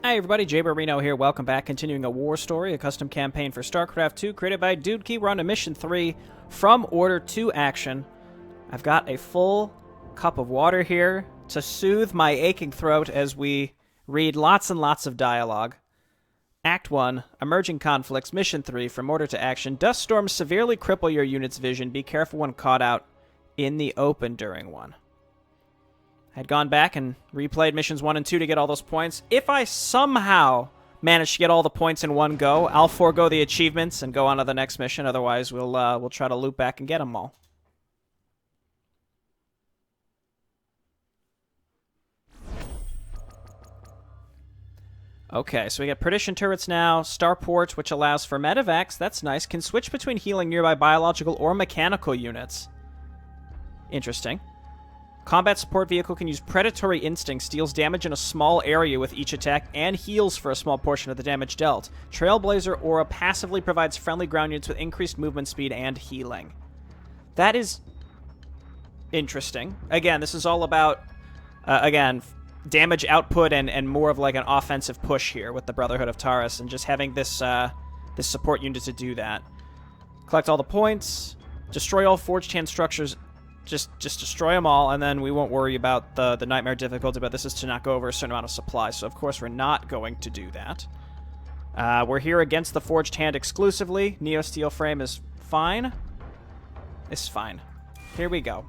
Hi everybody, Jay Barino here. Welcome back. Continuing a war story, a custom campaign for StarCraft II created by Dudki. We're on to Mission 3, From Order to Action. I've got a full cup of water here to soothe my aching throat as we read lots and lots of dialogue. Act 1, Emerging Conflicts, Mission 3, From Order to Action. Dust storms severely cripple your unit's vision. Be careful when caught out in the open during one. I had gone back and replayed missions 1 and 2 to get all those points. If I somehow manage to get all the points in one go, I'll forego the achievements and go on to the next mission. Otherwise, we'll try to loop back and get them all. Okay, so we got Perdition turrets now, Starport, which allows for medevacs. That's nice. Can switch between healing nearby biological or mechanical units. Interesting. Combat support vehicle can use Predatory Instinct, deals damage in a small area with each attack, and heals for a small portion of the damage dealt. Trailblazer Aura passively provides friendly ground units with increased movement speed and healing. That is interesting. Again, this is all about, damage output and more of like an offensive push here with the Brotherhood of Taurus, and just having this this support unit to do that. Collect all the points, destroy all Forged Hand structures. Just destroy them all, and then we won't worry about the nightmare difficulty, but this is to not go over a certain amount of supply, so of course we're not going to do that. We're here against the Forged Hand exclusively. Neo Steel Frame is fine. It's fine. Here we go.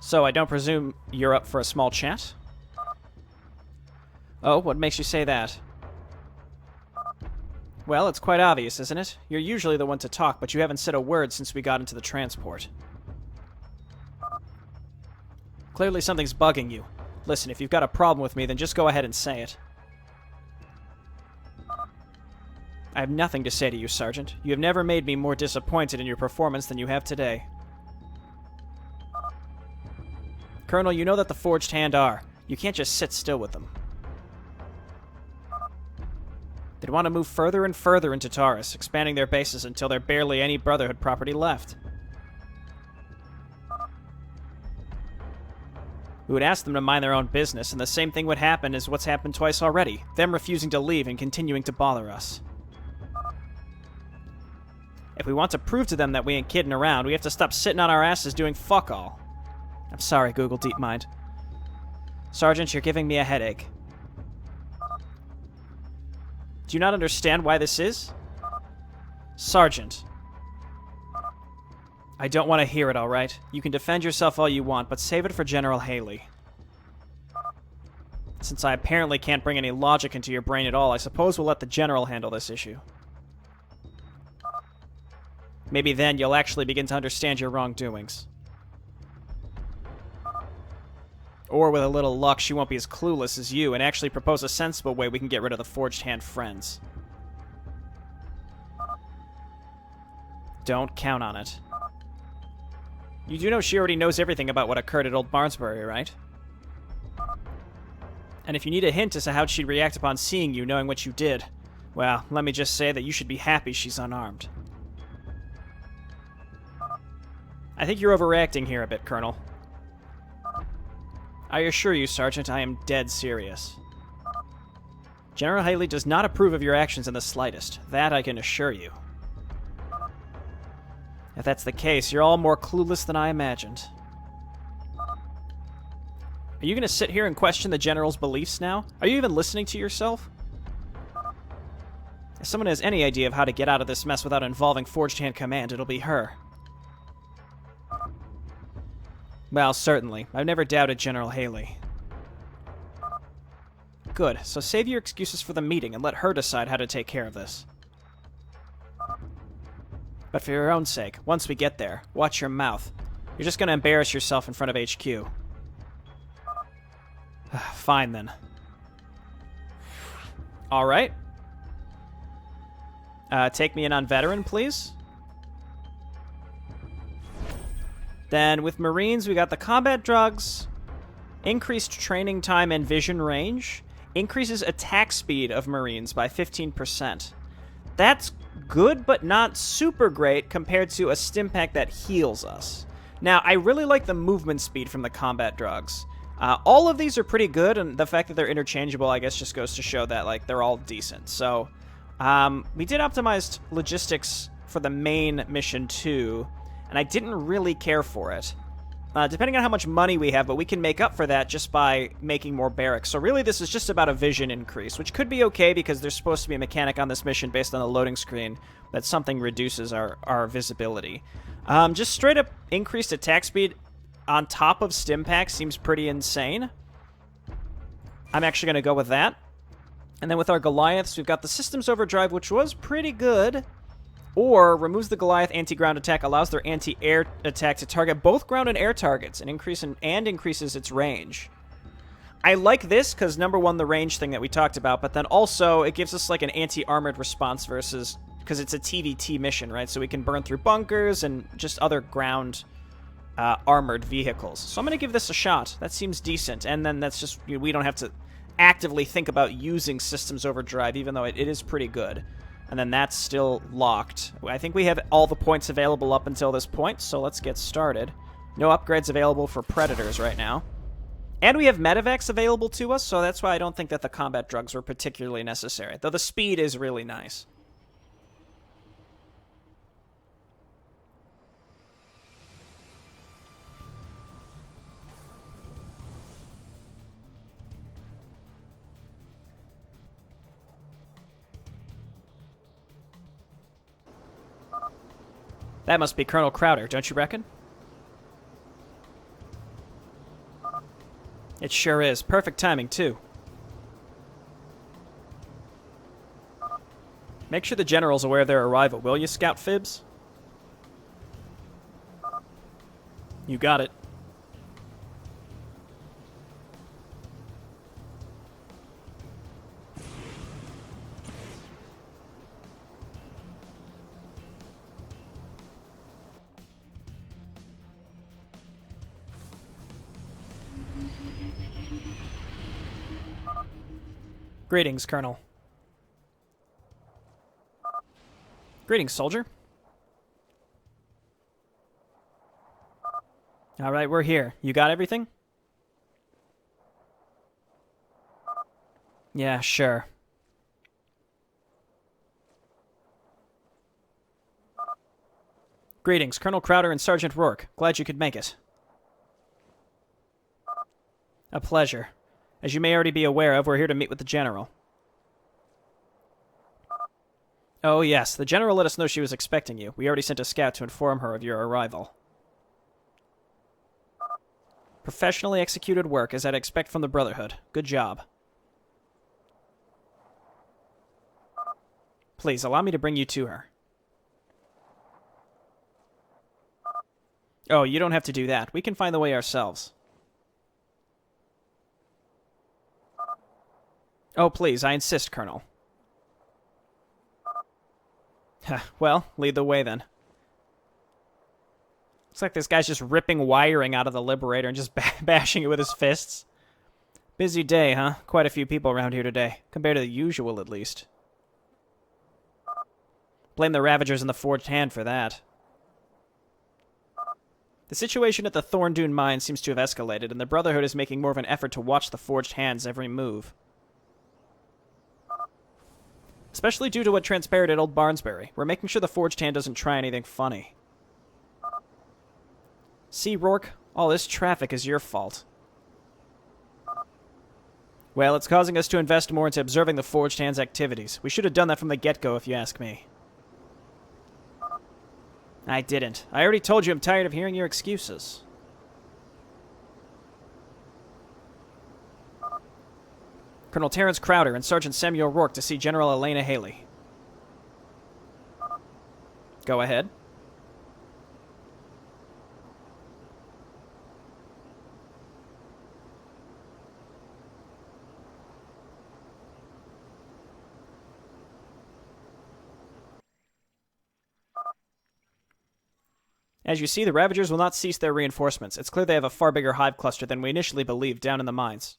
So I don't presume you're up for a small chat? Oh, what makes you say that? Well, it's quite obvious, isn't it? You're usually the one to talk, but you haven't said a word since we got into the transport. Clearly something's bugging you. Listen, if you've got a problem with me, then just go ahead and say it. I have nothing to say to you, Sergeant. You have never made me more disappointed in your performance than you have today. Colonel, you know that the Forged Hand are. You can't just sit still with them. They'd want to move further and further into Taurus, expanding their bases until there are barely any Brotherhood property left. We would ask them to mind their own business, and the same thing would happen as what's happened twice already, them refusing to leave and continuing to bother us. If we want to prove to them that we ain't kidding around, we have to stop sitting on our asses doing fuck all. I'm sorry, Google DeepMind. Sergeant, you're giving me a headache. Do you not understand why this is? Sergeant. I don't want to hear it, alright? You can defend yourself all you want, but save it for General Haley. Since I apparently can't bring any logic into your brain at all, I suppose we'll let the General handle this issue. Maybe then you'll actually begin to understand your wrongdoings. Or with a little luck, she won't be as clueless as you and actually propose a sensible way we can get rid of the Forged Hand friends. Don't count on it. You do know she already knows everything about what occurred at Old Barnsbury, right? And if you need a hint as to how she'd react upon seeing you, knowing what you did, well, let me just say that you should be happy she's unarmed. I think you're overreacting here a bit, Colonel. I assure you, Sergeant, I am dead serious. General Haley does not approve of your actions in the slightest. That I can assure you. If that's the case, you're all more clueless than I imagined. Are you going to sit here and question the General's beliefs now? Are you even listening to yourself? If someone has any idea of how to get out of this mess without involving Forged Hand Command, it'll be her. Well, certainly. I've never doubted General Haley. Good, so save your excuses for the meeting and let her decide how to take care of this. But for your own sake, once we get there, watch your mouth. You're just going to embarrass yourself in front of HQ. Fine, then. Alright. Take me in on Veteran, please. Then with Marines, we got the combat drugs, increased training time and vision range, increases attack speed of Marines by 15%. That's good, but not super great compared to a stim pack that heals us. Now, I really like the movement speed from the combat drugs. All of these are pretty good, and the fact that they're interchangeable, I guess, just goes to show that like they're all decent. So we did optimized logistics for the main mission too, and I didn't really care for it. Depending on how much money we have, but we can make up for that just by making more barracks. So really this is just about a vision increase, which could be okay because there's supposed to be a mechanic on this mission based on the loading screen that something reduces our visibility. Just straight up increased attack speed on top of Stimpak seems pretty insane. I'm actually going to go with that. And then with our Goliaths, we've got the Systems Overdrive, which was pretty good. Or removes the Goliath anti-ground attack, allows their anti-air attack to target both ground and air targets, and increases its range. I like this because, number one, the range thing that we talked about, but then also it gives us like an anti-armored response versus, because it's a TVT mission, right? So we can burn through bunkers and just other ground armored vehicles. So I'm going to give this a shot. That seems decent. And then that's just, we don't have to actively think about using Systems Overdrive, even though it is pretty good. And then that's still locked. I think we have all the points available up until this point, so let's get started. No upgrades available for Predators right now. And we have medevacs available to us, so that's why I don't think that the combat drugs were particularly necessary. Though the speed is really nice. That must be Colonel Crowder, don't you reckon? It sure is. Perfect timing, too. Make sure the General's aware of their arrival, will you, Scout Fibs? You got it. Greetings, Colonel. Greetings, soldier. All right, we're here. You got everything? Yeah, sure. Greetings, Colonel Crowder and Sergeant Rourke. Glad you could make it. A pleasure. As you may already be aware of, we're here to meet with the General. Oh yes, the General let us know she was expecting you. We already sent a scout to inform her of your arrival. Professionally executed work, as I'd expect from the Brotherhood. Good job. Please, allow me to bring you to her. Oh, you don't have to do that. We can find the way ourselves. Oh, please, I insist, Colonel. Well, lead the way, then. Looks like this guy's just ripping wiring out of the Liberator and just bashing it with his fists. Busy day, huh? Quite a few people around here today, compared to the usual, at least. Blame the Ravagers and the Forged Hand for that. The situation at the Thorndune mine seems to have escalated, and the Brotherhood is making more of an effort to watch the Forged Hand's every move. Especially due to what transpired at Old Barnsbury. We're making sure the Forged Hand doesn't try anything funny. See, Rourke, all this traffic is your fault. Well, it's causing us to invest more into observing the Forged Hand's activities. We should have done that from the get-go, if you ask me. I didn't. I already told you I'm tired of hearing your excuses. Colonel Terrence Crowder and Sergeant Samuel Rourke to see General Elena Haley. Go ahead. As you see, the Ravagers will not cease their reinforcements. It's clear they have a far bigger hive cluster than we initially believed down in the mines.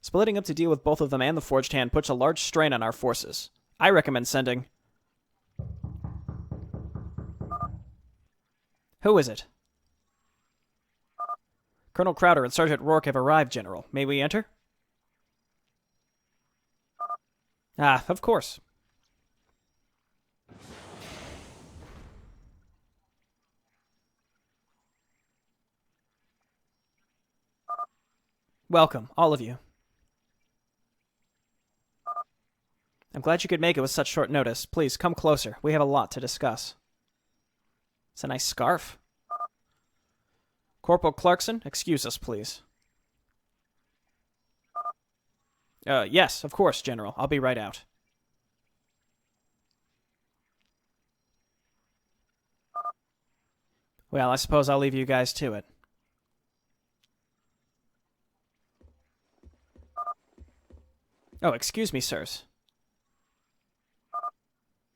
Splitting up to deal with both of them and the Forged Hand puts a large strain on our forces. I recommend sending... Who is it? Colonel Crowder and Sergeant Rourke have arrived, General. May we enter? Ah, of course. Welcome, all of you. I'm glad you could make it with such short notice. Please, come closer. We have a lot to discuss. It's a nice scarf. Corporal Clarkson, excuse us, please. Yes, of course, General. I'll be right out. Well, I suppose I'll leave you guys to it. Oh, excuse me, sirs.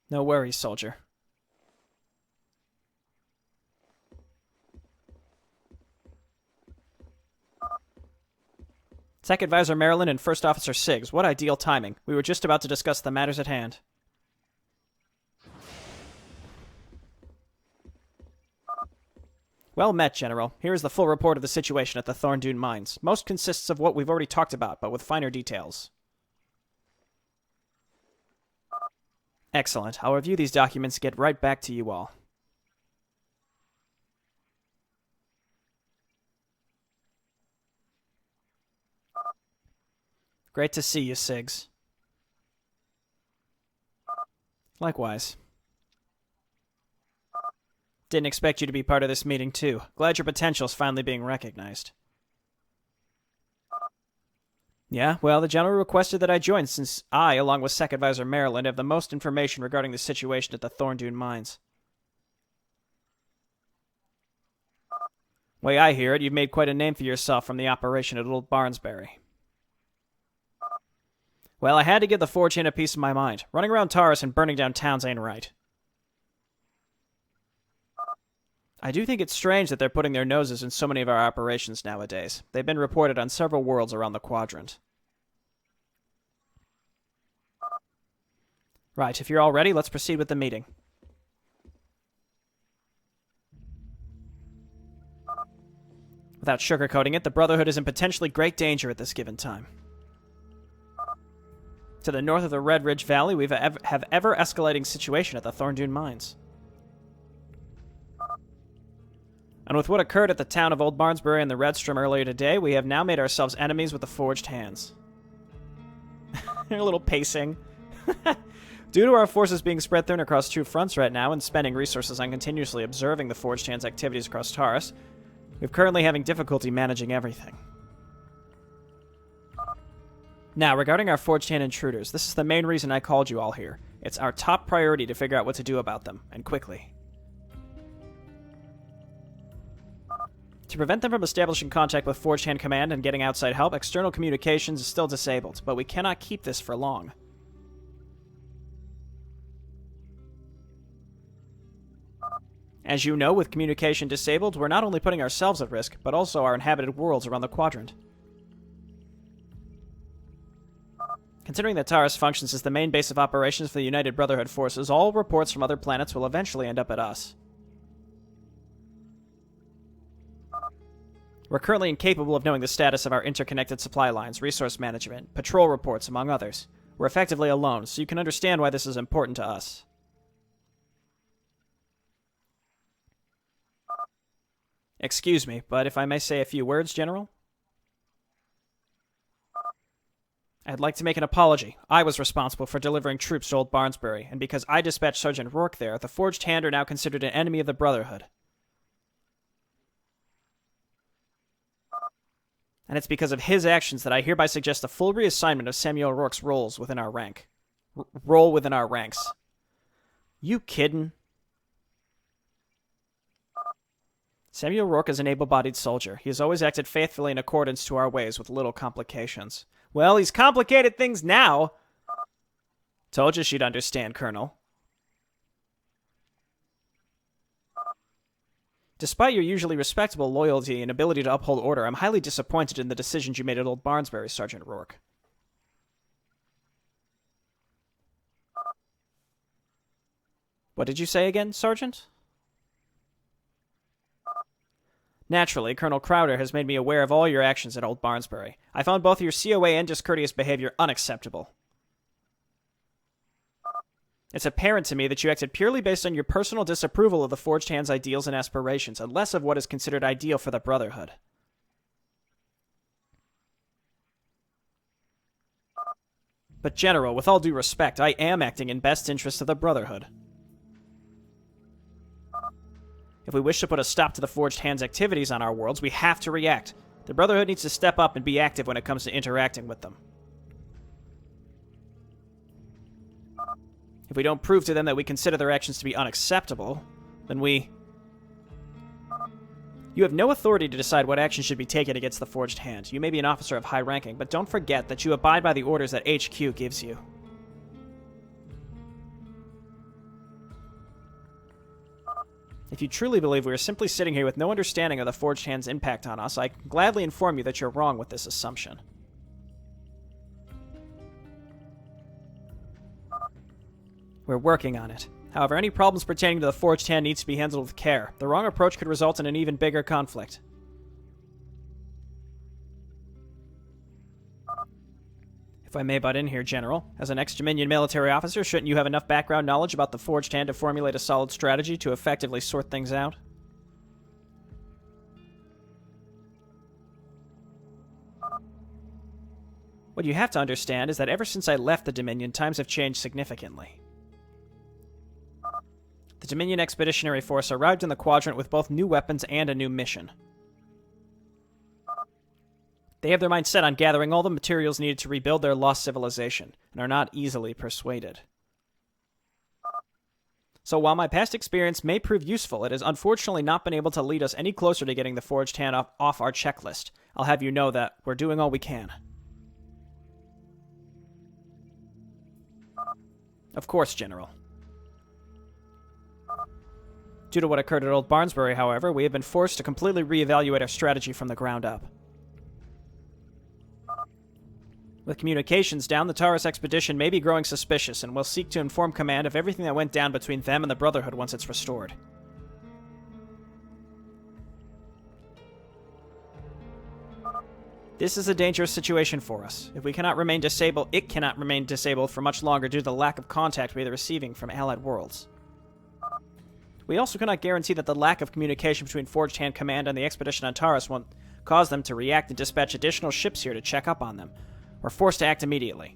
No worries, soldier. Tech Advisor Marilyn and First Officer Siggs, what ideal timing. We were just about to discuss the matters at hand. Well met, General. Here is the full report of the situation at the Thorndune Mines. Most consists of what we've already talked about, but with finer details. Excellent. I'll review these documents and get right back to you all. Great to see you, Siggs. Likewise. Didn't expect you to be part of this meeting, too. Glad your potential's finally being recognized. Yeah, well, the General requested that I join since I, along with Sec Advisor Maryland, have the most information regarding the situation at the Thorndune Mines. Way I hear it, you've made quite a name for yourself from the operation at Old Barnsbury. Well, I had to give the Forge Hand a piece of my mind. Running around Taurus and burning down towns ain't right. I do think it's strange that they're putting their noses in so many of our operations nowadays. They've been reported on several worlds around the Quadrant. Right, if you're all ready, let's proceed with the meeting. Without sugarcoating it, the Brotherhood is in potentially great danger at this given time. To the north of the Red Ridge Valley, we have ever-escalating situation at the Thorndune Mines. And with what occurred at the town of Old Barnsbury and the Redstrom earlier today, we have now made ourselves enemies with the Forged Hands. A little pacing. Due to our forces being spread thin across two fronts right now and spending resources on continuously observing the Forged Hands' activities across Taurus, we're currently having difficulty managing everything. Now, regarding our Forged Hand intruders, this is the main reason I called you all here. It's our top priority to figure out what to do about them, and quickly. To prevent them from establishing contact with Forged Hand Command and getting outside help, external communications is still disabled, but we cannot keep this for long. As you know, with communication disabled, we're not only putting ourselves at risk, but also our inhabited worlds around the Quadrant. Considering that Taurus functions as the main base of operations for the United Brotherhood forces, all reports from other planets will eventually end up at us. We're currently incapable of knowing the status of our interconnected supply lines, resource management, patrol reports, among others. We're effectively alone, so you can understand why this is important to us. Excuse me, but if I may say a few words, General? I'd like to make an apology. I was responsible for delivering troops to Old Barnsbury, and because I dispatched Sergeant Rourke there, the Forged Hand are now considered an enemy of the Brotherhood. And it's because of his actions that I hereby suggest a full reassignment of Samuel Rourke's roles within our rank. Role within our ranks. You kiddin'? Samuel Rourke is an able-bodied soldier. He has always acted faithfully in accordance to our ways with little complications. Well, he's complicated things now. Told you she'd understand, Colonel. Despite your usually respectable loyalty and ability to uphold order, I'm highly disappointed in the decisions you made at Old Barnsbury, Sergeant Rourke. What did you say again, Sergeant? Naturally, Colonel Crowder has made me aware of all your actions at Old Barnsbury. I found both your COA and discourteous behavior unacceptable. It's apparent to me that you acted purely based on your personal disapproval of the Forged Hand's ideals and aspirations, and less of what is considered ideal for the Brotherhood. But General, with all due respect, I am acting in best interest of the Brotherhood. If we wish to put a stop to the Forged Hand's activities on our worlds, we have to react. The Brotherhood needs to step up and be active when it comes to interacting with them. If we don't prove to them that we consider their actions to be unacceptable, then we... You have no authority to decide what action should be taken against the Forged Hand. You may be an officer of high ranking, but don't forget that you abide by the orders that HQ gives you. If you truly believe we are simply sitting here with no understanding of the Forged Hand's impact on us, I can gladly inform you that you're wrong with this assumption. We're working on it. However, any problems pertaining to the Forged Hand needs to be handled with care. The wrong approach could result in an even bigger conflict. If I may butt in here, General, as an ex-Dominion military officer, shouldn't you have enough background knowledge about the Forged Hand to formulate a solid strategy to effectively sort things out? What you have to understand is that ever since I left the Dominion, times have changed significantly. The Dominion Expeditionary Force arrived in the Quadrant with both new weapons and a new mission. They have their mind set on gathering all the materials needed to rebuild their lost civilization, and are not easily persuaded. So while my past experience may prove useful, it has unfortunately not been able to lead us any closer to getting the Forged Hand off our checklist. I'll have you know that we're doing all we can. Of course, General. Due to what occurred at Old Barnsbury, however, we have been forced to completely reevaluate our strategy from the ground up. With communications down, the Taurus expedition may be growing suspicious, and will seek to inform Command of everything that went down between them and the Brotherhood once it's restored. This is a dangerous situation for us. If we cannot remain disabled, it cannot remain disabled for much longer due to the lack of contact we are receiving from allied worlds. We also cannot guarantee that the lack of communication between Forged Hand Command and the expedition on Taurus won't cause them to react and dispatch additional ships here to check up on them. We're forced to act immediately.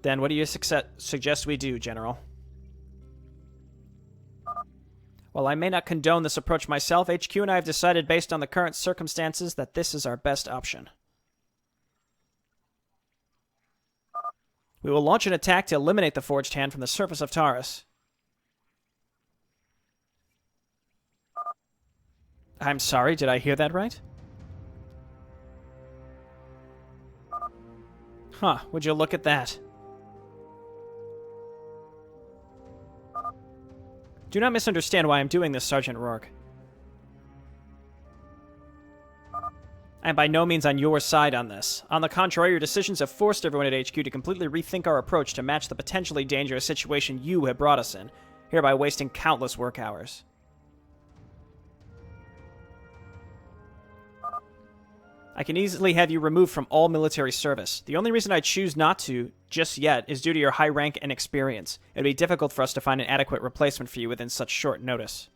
Then what do you suggest we do, General? While I may not condone this approach myself, HQ and I have decided based on the current circumstances that this is our best option. We will launch an attack to eliminate the Forged Hand from the surface of Taurus. I'm sorry, did I hear that right? Huh, would you look at that? Do not misunderstand why I'm doing this, Sergeant Rourke. I am by no means on your side on this. On the contrary, your decisions have forced everyone at HQ to completely rethink our approach to match the potentially dangerous situation you have brought us in, hereby wasting countless work hours. I can easily have you removed from all military service. The only reason I choose not to, just yet, is due to your high rank and experience. It would be difficult for us to find an adequate replacement for you within such short notice.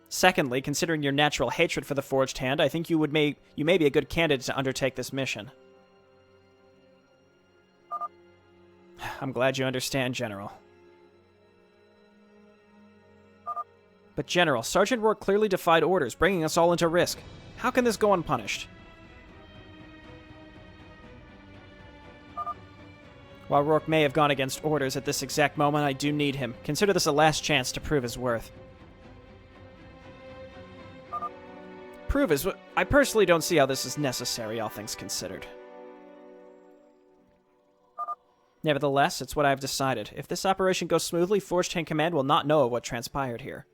Secondly, considering your natural hatred for the Forged Hand, I think you may be a good candidate to undertake this mission. I'm glad you understand, General. But General, Sergeant Rourke clearly defied orders, bringing us all into risk. How can this go unpunished? While Rourke may have gone against orders at this exact moment, I do need him. Consider this a last chance to prove his worth. Prove his worth? I personally don't see how this is necessary, all things considered. Nevertheless, it's what I've decided. If this operation goes smoothly, Forged Hand Command will not know of what transpired here.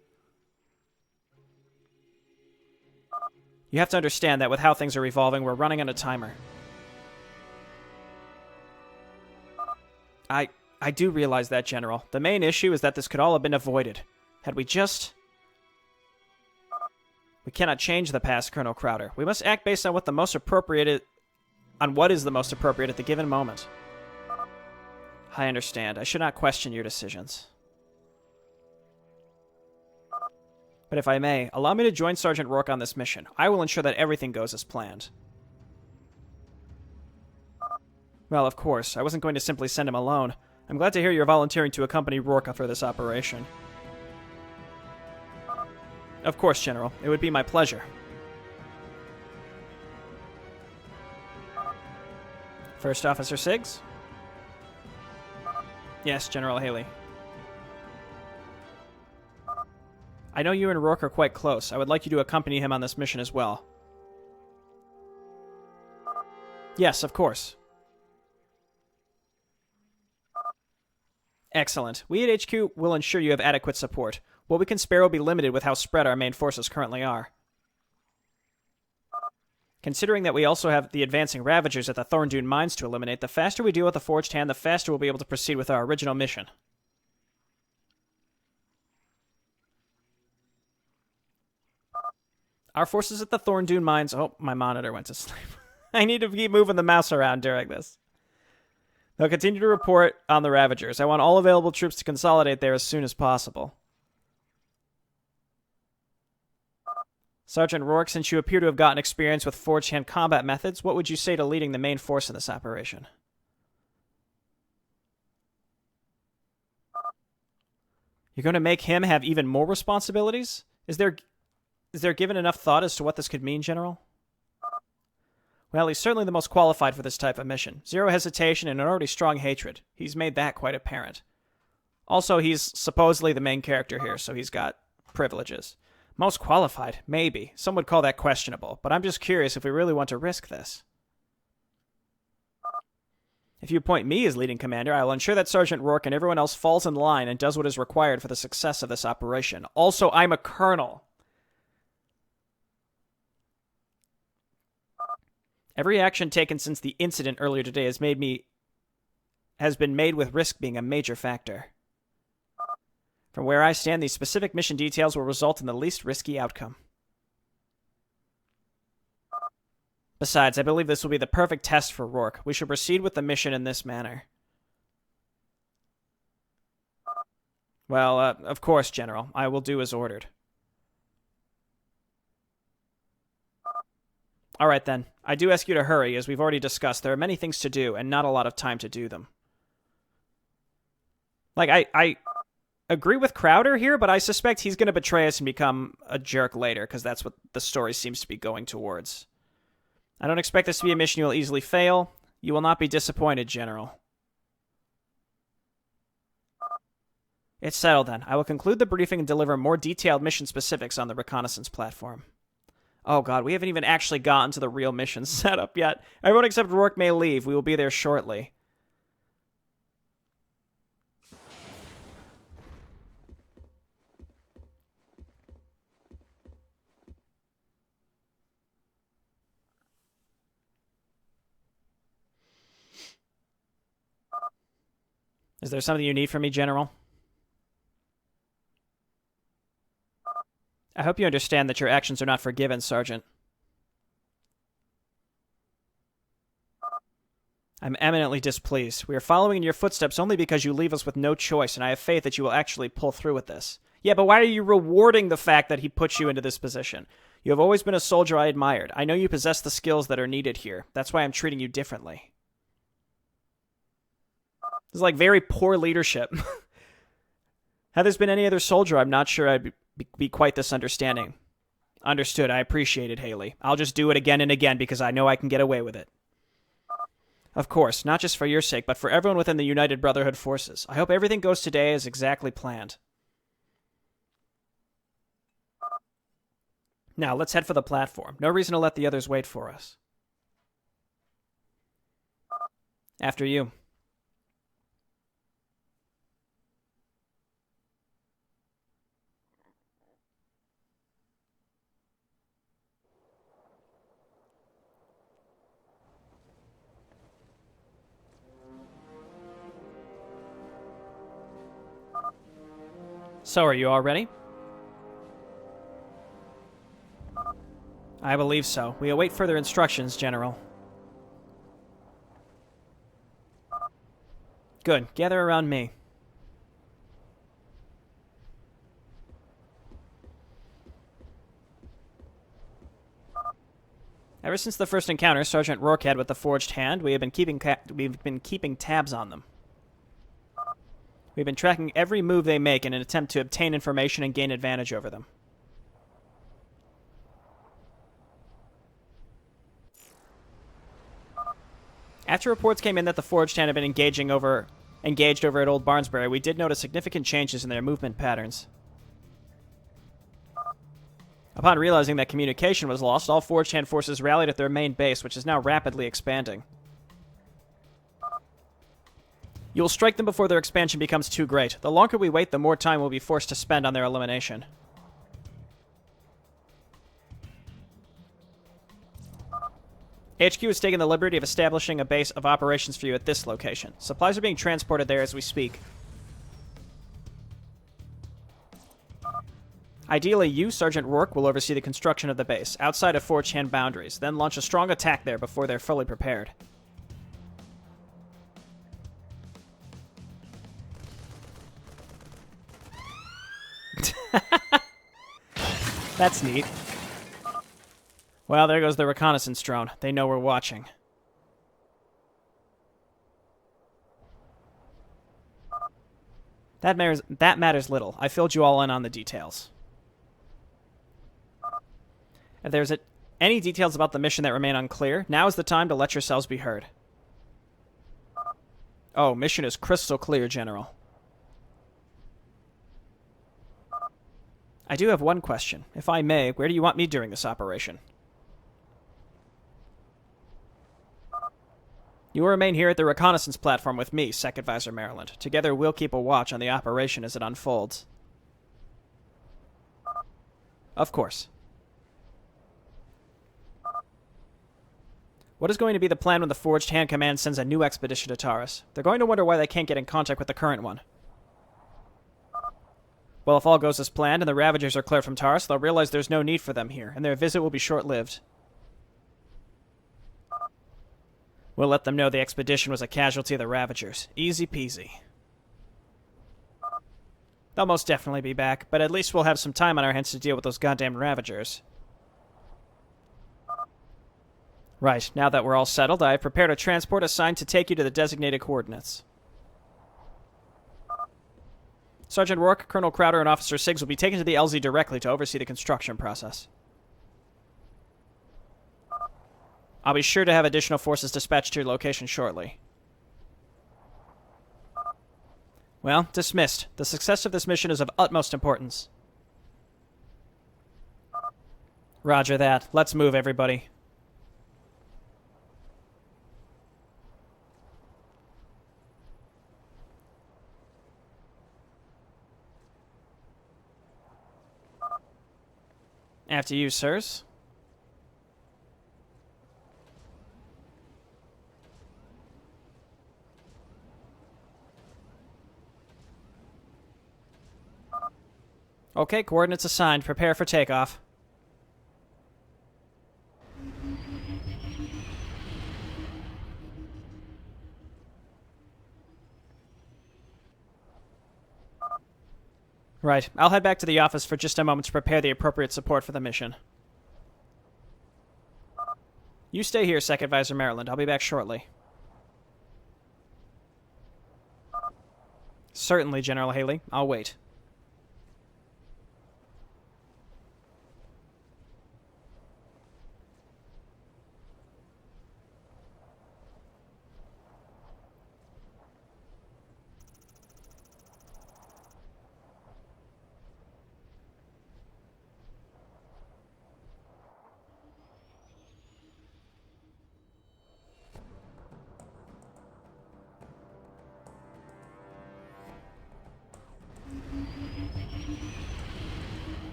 You have to understand that with how things are evolving, we're running on a timer. I do realize that, General. The main issue is that this could all have been avoided. Had we just... We cannot change the past, Colonel Crowder. We must act based on what the most appropriate is... On what is the most appropriate at the given moment. I understand. I should not question your decisions. But if I may, allow me to join Sergeant Rourke on this mission. I will ensure that everything goes as planned. Well, of course. I wasn't going to simply send him alone. I'm glad to hear you're volunteering to accompany Rourke for this operation. Of course, General. It would be my pleasure. First Officer Siggs? Yes, General Haley. I know you and Rourke are quite close. I would like you to accompany him on this mission as well. Yes, of course. Excellent. We at HQ will ensure you have adequate support. What we can spare will be limited with how spread our main forces currently are. Considering that we also have the advancing Ravagers at the Thorndune Mines to eliminate, the faster we deal with the Forged Hand, the faster we'll be able to proceed with our original mission. Our forces at the Thorndune Mines... Oh, my monitor went to sleep. I need to keep moving the mouse around during this. They'll continue to report on the Ravagers. I want all available troops to consolidate there as soon as possible. Sergeant Rourke, since you appear to have gotten experience with Forged Hand combat methods, what would you say to leading the main force in this operation? You're going to make him have even more responsibilities? Is there given enough thought as to what this could mean, General? Well, he's certainly the most qualified for this type of mission. Zero hesitation and an already strong hatred. He's made that quite apparent. Also, he's supposedly the main character here, so he's got privileges. Most qualified? Maybe. Some would call that questionable, but I'm just curious if we really want to risk this. If you appoint me as leading commander, I will ensure that Sergeant Rourke and everyone else falls in line and does what is required for the success of this operation. Also, I'm a colonel. Every action taken since the incident earlier today has been made with risk being a major factor. From where I stand, these specific mission details will result in the least risky outcome. Besides, I believe this will be the perfect test for Rourke. We should proceed with the mission in this manner. Well, of course, General. I will do as ordered. All right, then. I do ask you to hurry, as we've already discussed. There are many things to do, and not a lot of time to do them. Like, I agree with Crowder here, but I suspect he's going to betray us and become a jerk later, because that's what the story seems to be going towards. I don't expect this to be a mission you will easily fail. You will not be disappointed, General. It's settled, then. I will conclude the briefing and deliver more detailed mission specifics on the reconnaissance platform. Oh god, we haven't even actually gotten to the real mission setup yet. Everyone except Rourke may leave. We will be there shortly. Is there something you need from me, General? I hope you understand that your actions are not forgiven, Sergeant. I'm eminently displeased. We are following in your footsteps only because you leave us with no choice, and I have faith that you will actually pull through with this. Yeah, but why are you rewarding the fact that he put you into this position? You have always been a soldier I admired. I know you possess the skills that are needed here. That's why I'm treating you differently. This is like very poor leadership. Had this been any other soldier, I'm not sure I'd be quite this understanding. Understood. I appreciate it, Haley. I'll just do it again and again because I know I can get away with it. Of course, not just for your sake, but for everyone within the United Brotherhood forces. I hope everything goes today as exactly planned. Now, let's head for the platform. No reason to let the others wait for us. After you. So, are you all ready? I believe so. We await further instructions, General. Good. Gather around me. Ever since the first encounter Sergeant Rourke had with the Forged Hand, we've been keeping tabs on them. We've been tracking every move they make in an attempt to obtain information and gain advantage over them. After reports came in that the Forged Hand had been engaged over at Old Barnsbury, we did notice significant changes in their movement patterns. Upon realizing that communication was lost, all Forged Hand forces rallied at their main base, which is now rapidly expanding. You will strike them before their expansion becomes too great. The longer we wait, the more time we'll be forced to spend on their elimination. HQ has taken the liberty of establishing a base of operations for you at this location. Supplies are being transported there as we speak. Ideally, you, Sergeant Rourke, will oversee the construction of the base, outside of Forged Hand boundaries, then launch a strong attack there before they're fully prepared. That's neat. Well, there goes the reconnaissance drone. They know we're watching. That matters little. I filled you all in on the details. If there's any details about the mission that remain unclear, now is the time to let yourselves be heard. Oh, mission is crystal clear, General. I do have one question. If I may, where do you want me during this operation? You will remain here at the reconnaissance platform with me, Sec Advisor Maryland. Together we'll keep a watch on the operation as it unfolds. Of course. What is going to be the plan when the Forged Hand Command sends a new expedition to Taurus? They're going to wonder why they can't get in contact with the current one. Well, if all goes as planned and the Ravagers are cleared from Taurus, they'll realize there's no need for them here, and their visit will be short-lived. We'll let them know the expedition was a casualty of the Ravagers. Easy peasy. They'll most definitely be back, but at least we'll have some time on our hands to deal with those goddamn Ravagers. Right, now that we're all settled, I have prepared a transport assigned to take you to the designated coordinates. Sergeant Rourke, Colonel Crowder, and Officer Siggs will be taken to the LZ directly to oversee the construction process. I'll be sure to have additional forces dispatched to your location shortly. Well, dismissed. The success of this mission is of utmost importance. Roger that. Let's move, everybody. After you, sirs. Okay, coordinates assigned. Prepare for takeoff. Right. I'll head back to the office for just a moment to prepare the appropriate support for the mission. You stay here, Sec Advisor Maryland. I'll be back shortly. Certainly, General Haley. I'll wait.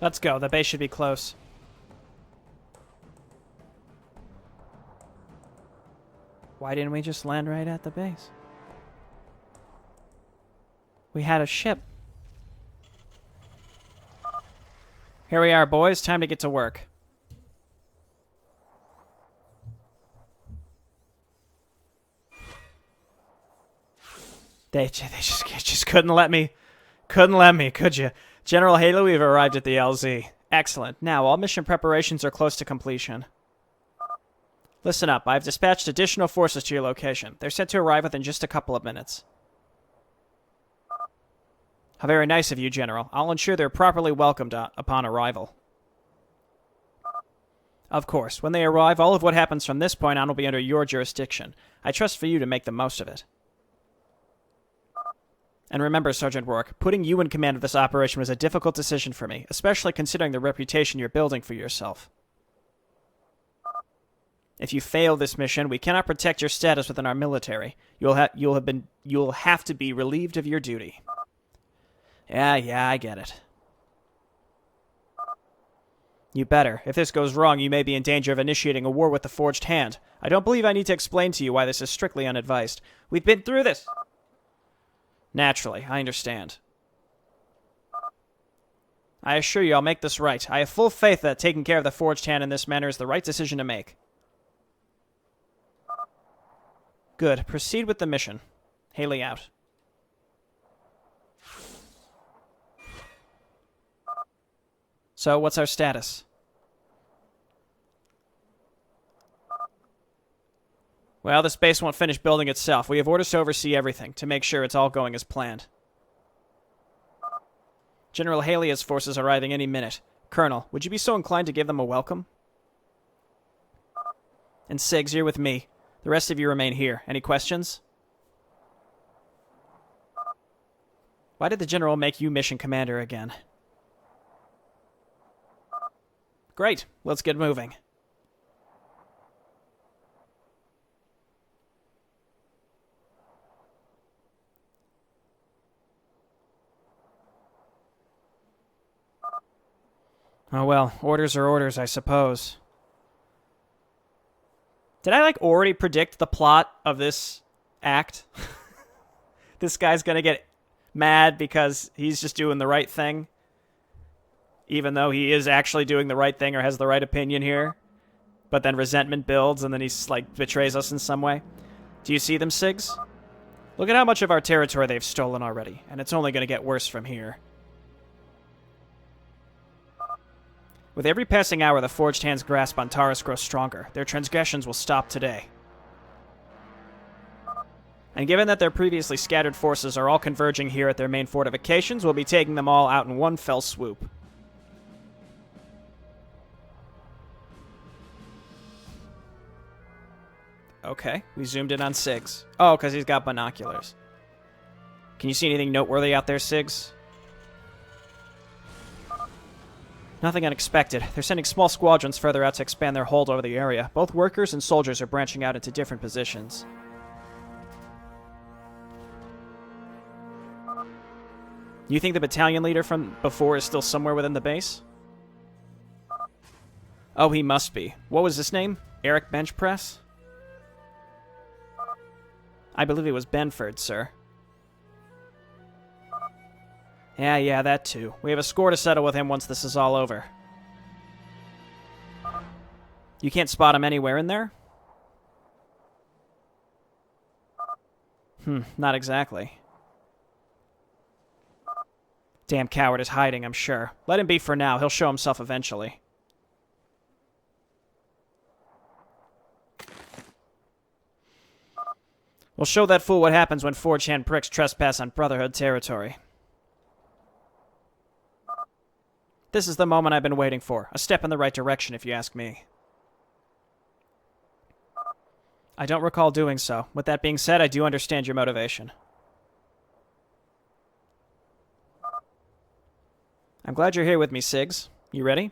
Let's go. The base should be close. Why didn't we just land right at the base? We had a ship. Here we are, boys. Time to get to work. They just couldn't let me. Couldn't let me, could you? General Halo, we've arrived at the LZ. Excellent. Now, all mission preparations are close to completion. Listen up. I've dispatched additional forces to your location. They're set to arrive within just a couple of minutes. How very nice of you, General. I'll ensure they're properly welcomed upon arrival. Of course. When they arrive, all of what happens from this point on will be under your jurisdiction. I trust for you to make the most of it. And remember, Sergeant Rourke, putting you in command of this operation was a difficult decision for me, especially considering the reputation you're building for yourself. If you fail this mission, we cannot protect your status within our military. You'll have to be relieved of your duty. Yeah, I get it. You better. If this goes wrong, you may be in danger of initiating a war with the Forged Hand. I don't believe I need to explain to you why this is strictly unadvised. We've been through this. Naturally, I understand. I assure you I'll make this right. I have full faith that taking care of the Forged Hand in this manner is the right decision to make. Good. Proceed with the mission. Haley out. So, what's our status? Well, this base won't finish building itself. We have orders to oversee everything, to make sure it's all going as planned. General Haley's forces arriving any minute. Colonel, would you be so inclined to give them a welcome? And Siggs, you're with me. The rest of you remain here. Any questions? Why did the General make you mission commander again? Great. Let's get moving. Oh well, orders are orders, I suppose. Did I, already predict the plot of this act? This guy's gonna get mad because he's just doing the right thing, even though he is actually doing the right thing or has the right opinion here. But then resentment builds, and then he's, betrays us in some way. Do you see them, Siggs? Look at how much of our territory they've stolen already, and it's only gonna get worse from here. With every passing hour, the Forged Hand's grasp on Taurus grows stronger. Their transgressions will stop today. And given that their previously scattered forces are all converging here at their main fortifications, we'll be taking them all out in one fell swoop. Okay, we zoomed in on Siggs. Oh, because he's got binoculars. Can you see anything noteworthy out there, Siggs? Nothing unexpected. They're sending small squadrons further out to expand their hold over the area. Both workers and soldiers are branching out into different positions. You think the battalion leader from before is still somewhere within the base? Oh, he must be. What was his name? Eric Benchpress? I believe it was Benford, sir. Yeah, that too. We have a score to settle with him once this is all over. You can't spot him anywhere in there? Not exactly. Damn coward is hiding, I'm sure. Let him be for now. He'll show himself eventually. We'll show that fool what happens when Forged Hand pricks trespass on Brotherhood territory. This is the moment I've been waiting for. A step in the right direction, if you ask me. I don't recall doing so. With that being said, I do understand your motivation. I'm glad you're here with me, Siggs. You ready?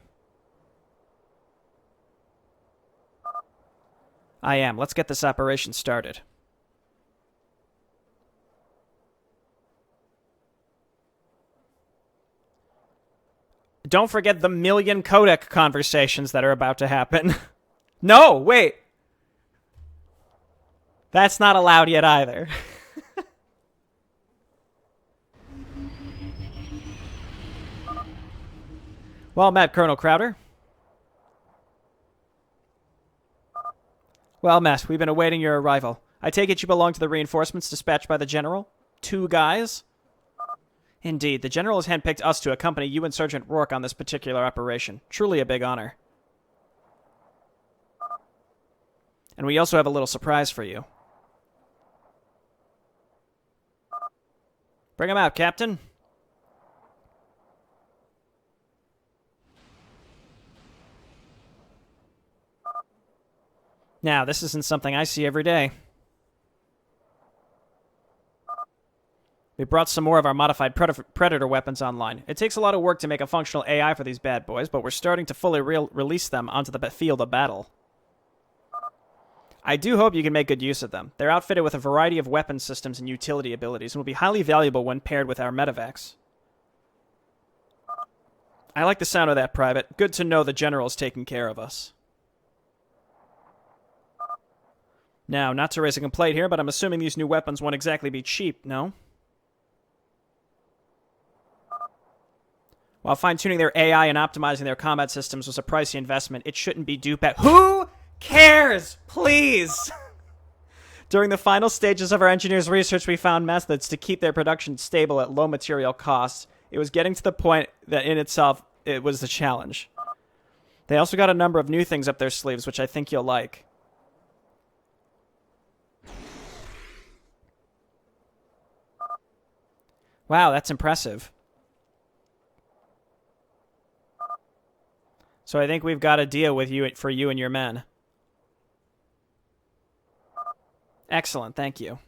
I am. Let's get this operation started. Don't forget the million codec conversations that are about to happen. No, wait. That's not allowed yet either. Well met, Colonel Crowder. Well met. We've been awaiting your arrival. I take it you belong to the reinforcements dispatched by the General? 2 guys? Indeed, the General has handpicked us to accompany you and Sergeant Rourke on this particular operation. Truly a big honor. And we also have a little surprise for you. Bring him out, Captain. Now, this isn't something I see every day. We brought some more of our modified Predator weapons online. It takes a lot of work to make a functional AI for these bad boys, but we're starting to fully release them onto the field of battle. I do hope you can make good use of them. They're outfitted with a variety of weapon systems and utility abilities and will be highly valuable when paired with our medevacs. I like the sound of that, Private. Good to know the General's taking care of us. Now, not to raise a complaint here, but I'm assuming these new weapons won't exactly be cheap, no? While fine-tuning their AI and optimizing their combat systems was a pricey investment, it shouldn't be duped at... Who cares? Please! During the final stages of our engineers' research, we found methods to keep their production stable at low material costs. It was getting to the point that in itself, it was the challenge. They also got a number of new things up their sleeves, which I think you'll like. Wow, that's impressive. So I think we've got a deal with you for you and your men. Excellent, thank you.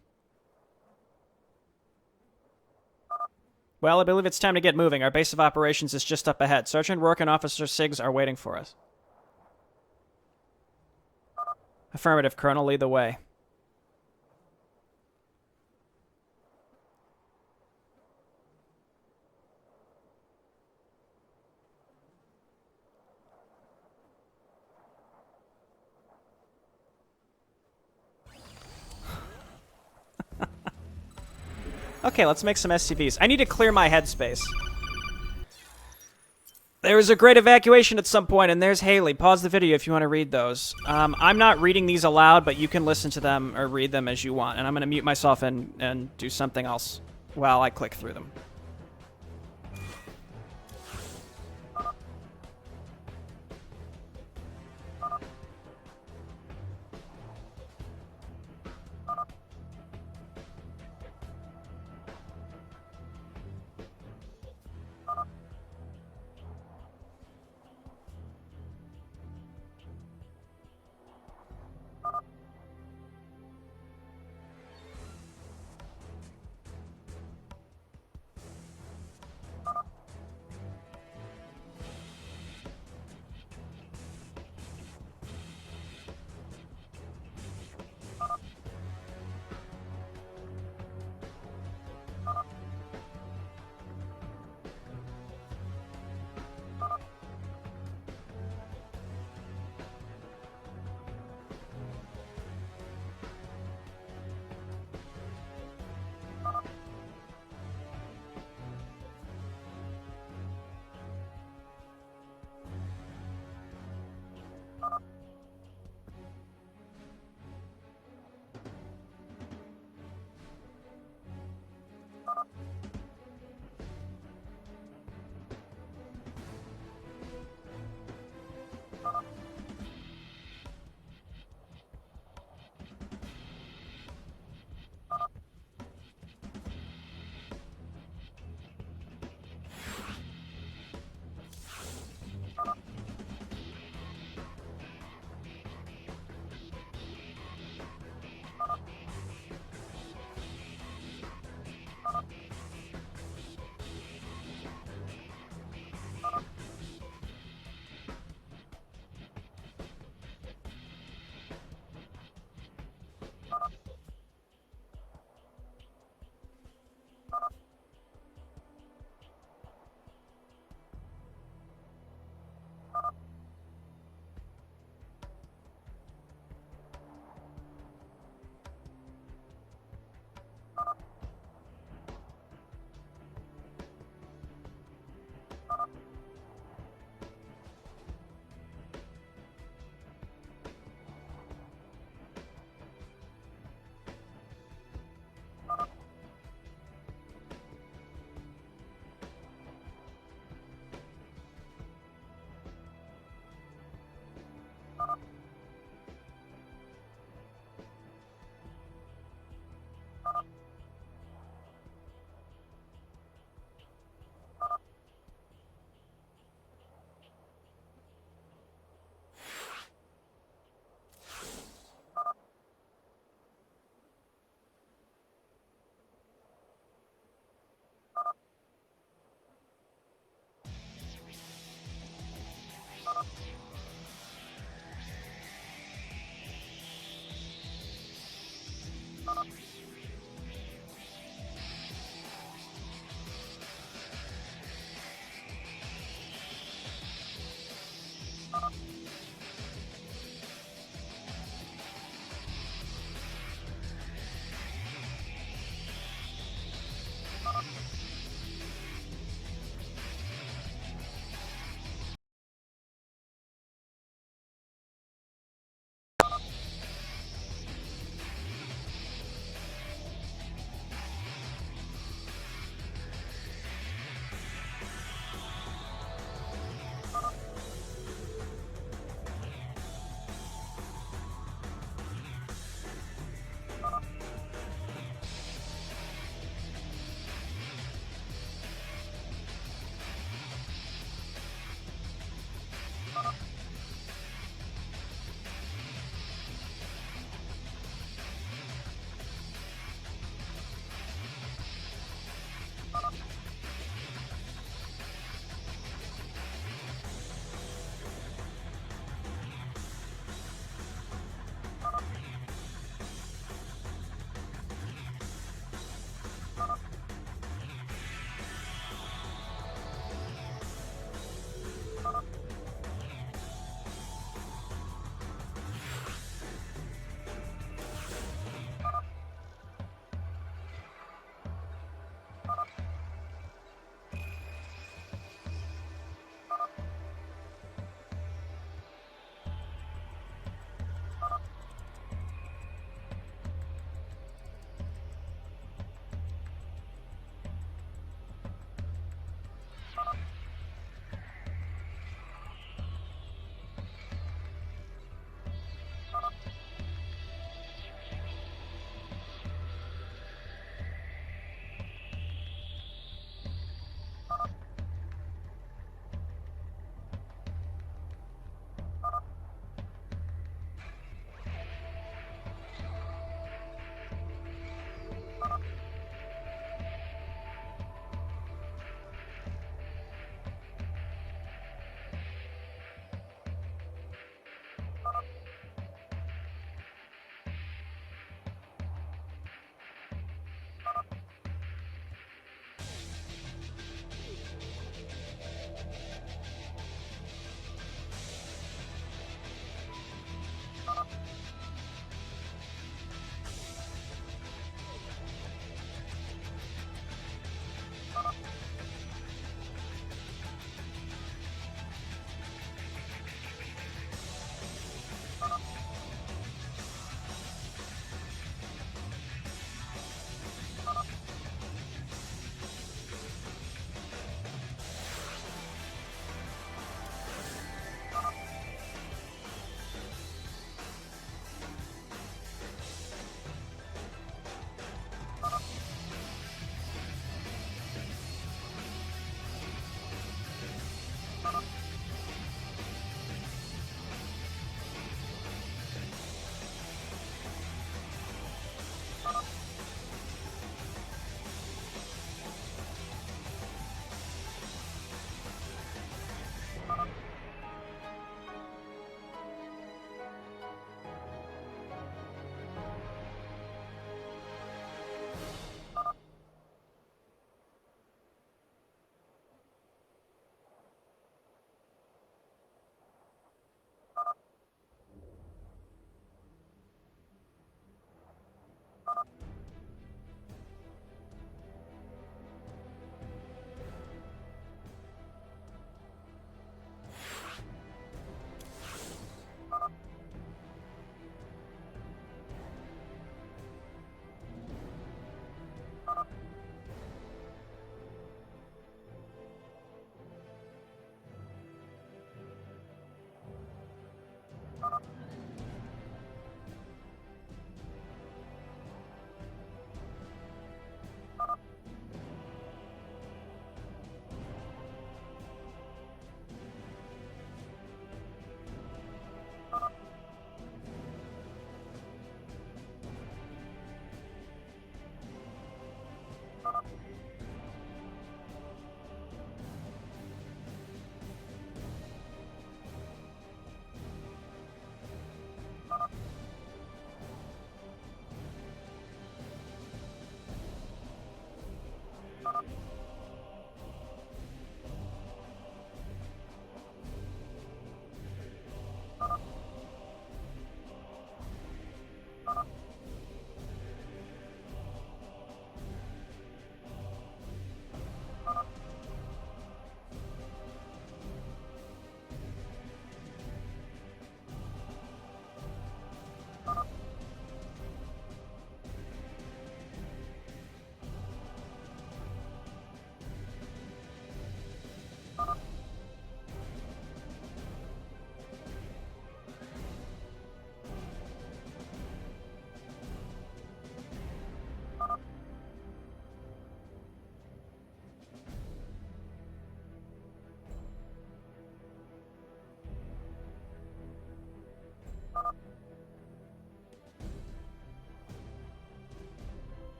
Well, I believe it's time to get moving. Our base of operations is just up ahead. Sergeant Rourke and Officer Siggs are waiting for us. Affirmative, Colonel. Lead the way. Okay, let's make some SCVs. I need to clear my headspace. There was a great evacuation at some point, and there's Haley. Pause the video if you want to read those. I'm not reading these aloud, but you can listen to them or read them as you want. And I'm going to mute myself and do something else while I click through them.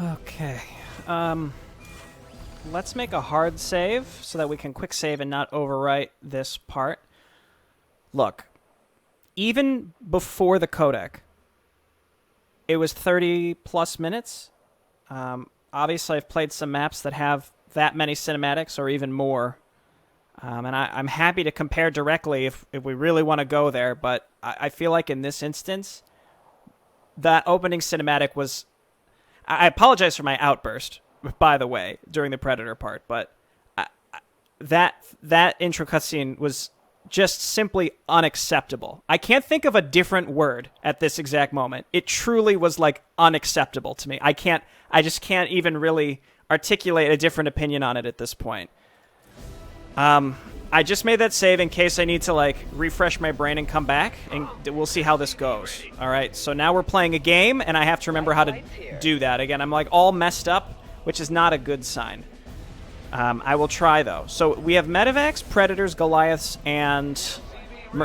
Okay. Let's make a hard save so that we can quick save and not overwrite this part. Look, even before the codec, it was 30 plus minutes. Obviously, I've played some maps that have that many cinematics or even more. And I'm happy to compare directly if we really want to go there, but I feel like in this instance, that opening cinematic was... I apologize for my outburst, by the way, during the Predator part, but that intro cutscene was just simply unacceptable. I can't think of a different word at this exact moment. It truly was, like, unacceptable to me. I just can't even really articulate a different opinion on it at this point. I just made that save in case I need to, like, refresh my brain and come back, and we'll see how this goes. Alright, so now we're playing a game, and I have to remember how to do that. Again, I'm, like, all messed up, which is not a good sign. I will try, though. So we have Medivacs, Predators, Goliaths, and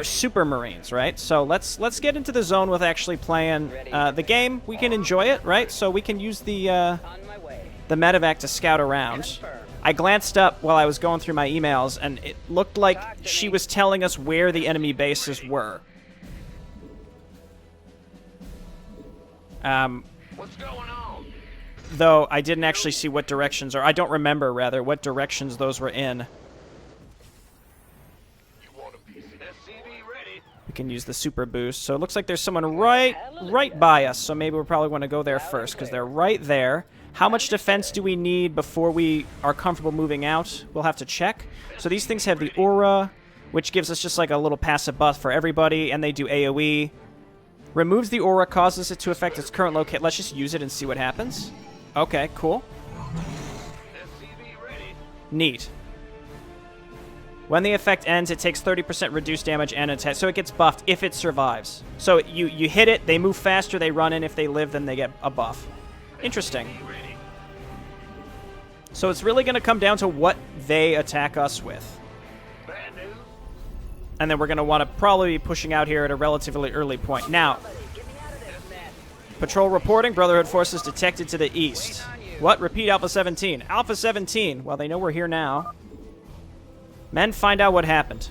Super Marines, right? So let's get into the zone with actually playing the game. We can enjoy it, right? So we can use the Medivac to scout around. I glanced up while I was going through my emails, and it looked like she was telling us where the enemy bases were. What's going on? Though I didn't actually see what directions, or I don't remember, rather, what directions those were in. You want a piece of SCV ready? We can use the super boost. So it looks like there's someone right by us, so maybe we'll probably want to go there first, because they're right there. How much defense do we need before we are comfortable moving out? We'll have to check. So these things have the aura, which gives us just like a little passive buff for everybody, and they do AoE. Removes the aura, causes it to affect its current location. Let's just use it and see what happens. Okay, cool. SCV ready. Neat. When the effect ends, it takes 30% reduced damage and attack, so it gets buffed if it survives. So you hit it, they move faster, they run in. If they live, then they get a buff. Interesting. So it's really going to come down to what they attack us with. Bad news. And then we're going to want to probably be pushing out here at a relatively early point. Now, patrol reporting, Brotherhood forces detected to the east. What? Repeat Alpha 17. Alpha 17. Well, they know we're here now. Men, find out what happened.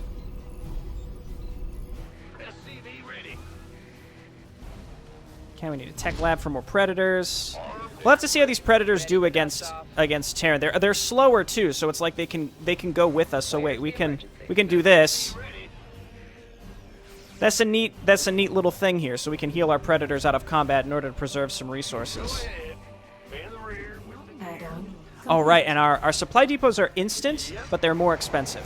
SCV ready. Okay, we need a tech lab for more predators. We'll have to see how these predators do against Terran. They're slower too, so it's like they can go with us. So wait, we can do this. That's a neat little thing here, so we can heal our predators out of combat in order to preserve some resources. Oh right, and our supply depots are instant, but they're more expensive.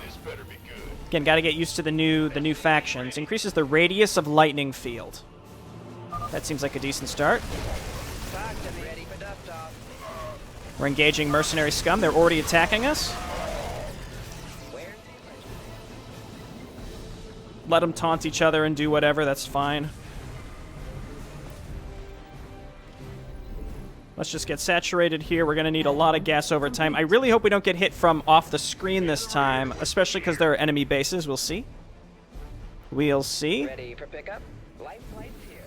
This better be good. Again, got to get used to the new factions. Increases the radius of lightning field. That seems like a decent start. We're engaging mercenary scum. They're already attacking us. Let them taunt each other and do whatever. That's fine. Let's just get saturated here. We're going to need a lot of gas over time. I really hope we don't get hit from off the screen this time, especially because there are enemy bases. We'll see. We'll see. Ready for pickup? Life flights here.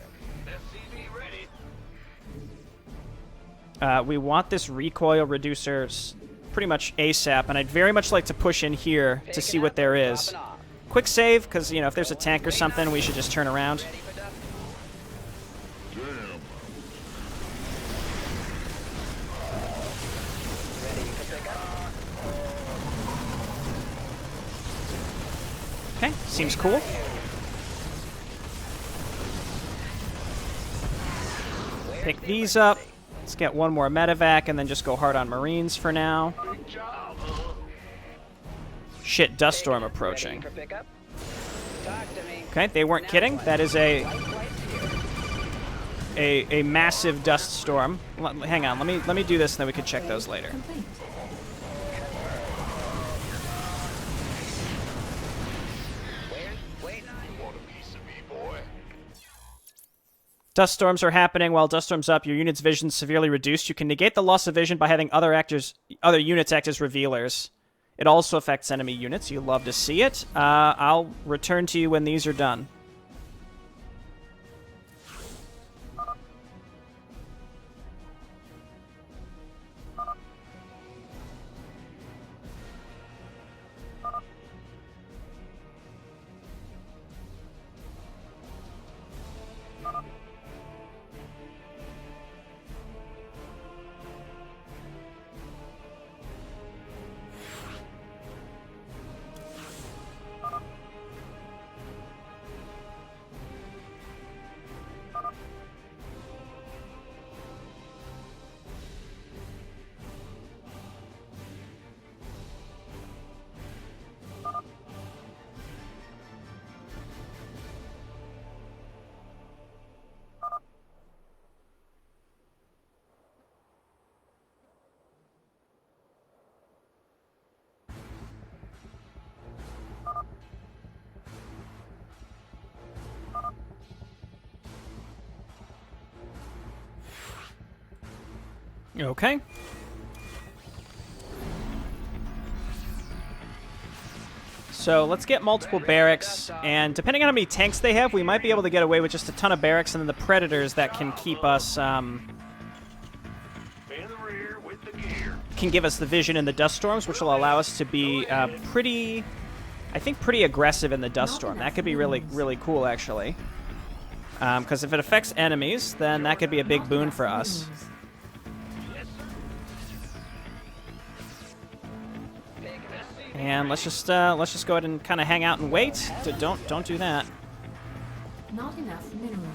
SCV ready. We want this recoil reducer pretty much ASAP, and I'd very much like to push in here to see what there is. Quick save, because, you know, if there's a tank or something, we should just turn around. Okay, seems cool. Pick these up. Let's get one more medevac and then just go hard on Marines for now. Shit, dust storm approaching. Okay, they weren't kidding. That is a massive dust storm. Hang on, let me do this and then we can check those later. Dust storms are happening. While dust storms up, your unit's vision is severely reduced. You can negate the loss of vision by having other units act as revealers. It also affects enemy units. You love to see it. I'll return to you when these are done. Okay. So let's get multiple barracks, and depending on how many tanks they have, we might be able to get away with just a ton of barracks, and then the predators that can keep us, In the rear with the gear. can give us the vision in the dust storms, which will allow us to be pretty aggressive in the dust storm. That could be really, really cool, actually. Because if it affects enemies, then that could be a big boon for us. And let's just go ahead and kind of hang out and wait. Don't do that. Not enough minerals.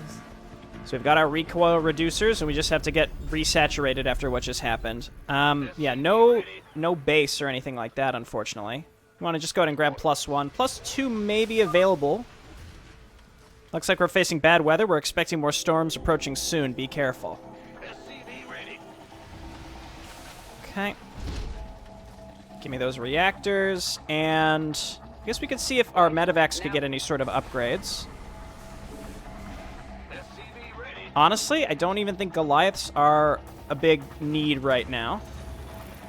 So we've got our recoil reducers, and we just have to get resaturated after what just happened. Yeah, no base or anything like that, unfortunately. We want to just go ahead and grab +1. +2 may be available. Looks like we're facing bad weather. We're expecting more storms approaching soon. Be careful. SCV ready. Okay. Give me those reactors, and I guess we could see if our medevacs could get any sort of upgrades. SCV ready. Honestly, I don't even think Goliaths are a big need right now.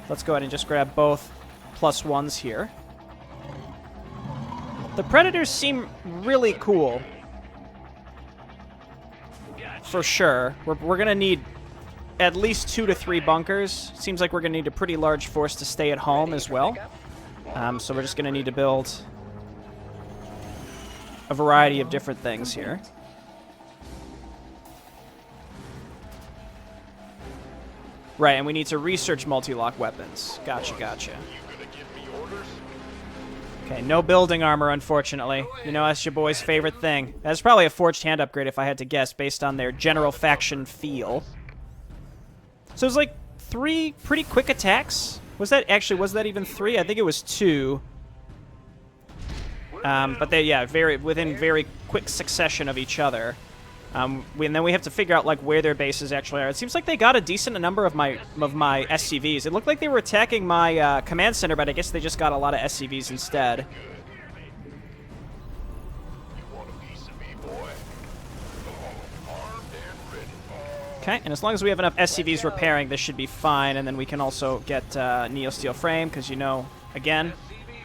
Let's go ahead and just grab both +1s here. The Predators seem really cool. For sure. We're going to need at least 2 to 3 bunkers. Seems like we're going to need a pretty large force to stay at home as well. So we're just going to need to build a variety of different things here. Right, and we need to research multi-lock weapons. Gotcha. You gonna give me orders? Okay, no building armor, unfortunately. You know, that's your boy's favorite thing. That's probably a forged hand upgrade if I had to guess, based on their general faction feel. So it was like 3 pretty quick attacks. Was that even 3? I think it was 2. But they, yeah, within very quick succession of each other. And then we have to figure out like where their bases actually are. It seems like they got a decent number of my SCVs. It looked like they were attacking my command center, but I guess they just got a lot of SCVs instead. You want a piece of me, boy? Armed and ready. Okay, and as long as we have enough SCVs repairing, this should be fine. And then we can also get Neo Steel Frame, because you know, again,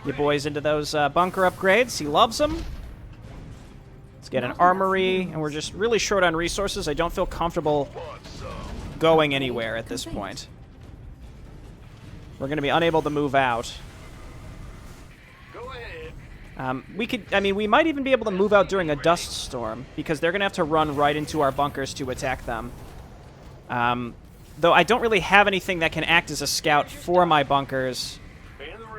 your boy's into those bunker upgrades. He loves them. Let's get an armory, and we're just really short on resources. I don't feel comfortable going anywhere at this point. We're going to be unable to move out. Go ahead. We might even be able to move out during a dust storm, because they're going to have to run right into our bunkers to attack them. Though I don't really have anything that can act as a scout for my bunkers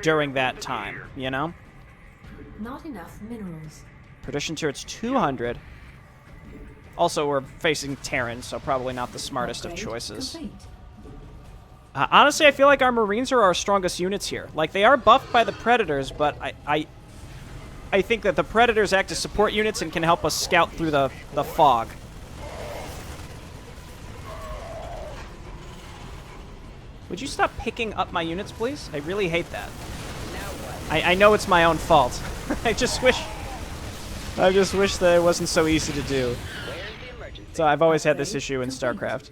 during that time, you know? Not enough minerals. Production turret's 200. Also, we're facing Terran, so probably not the smartest of Upgrade choices. complete. Honestly, I feel like our Marines are our strongest units here. Like, they are buffed by the Predators, but I think that the Predators act as support units and can help us scout through the fog. Would you stop picking up my units, please? I really hate that. I know it's my own fault. I just wish that it wasn't so easy to do. Where's the emergency? So I've always had this issue in StarCraft.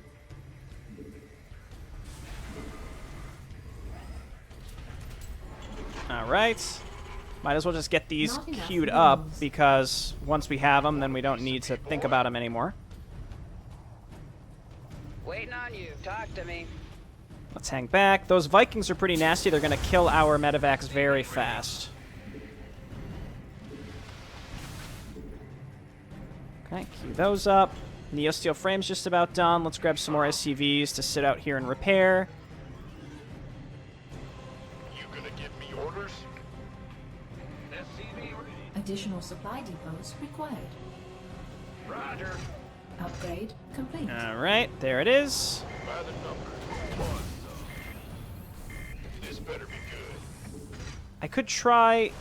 Alright. Might as well just get these Not enough queued up, minerals. because once we have them, then we don't need to think about them anymore. Waiting on you. Talk to me. Let's hang back. Those Vikings are pretty nasty. They're going to kill our medevacs very fast. Okay, queue those up. Neo Steel Frame's just about done. Let's grab some more SCVs to sit out here and repair. You gonna give me orders? SCV ready. Additional supply depots required. Roger. Upgrade complete. Alright, there it is. By the numbers. This better be good. I could try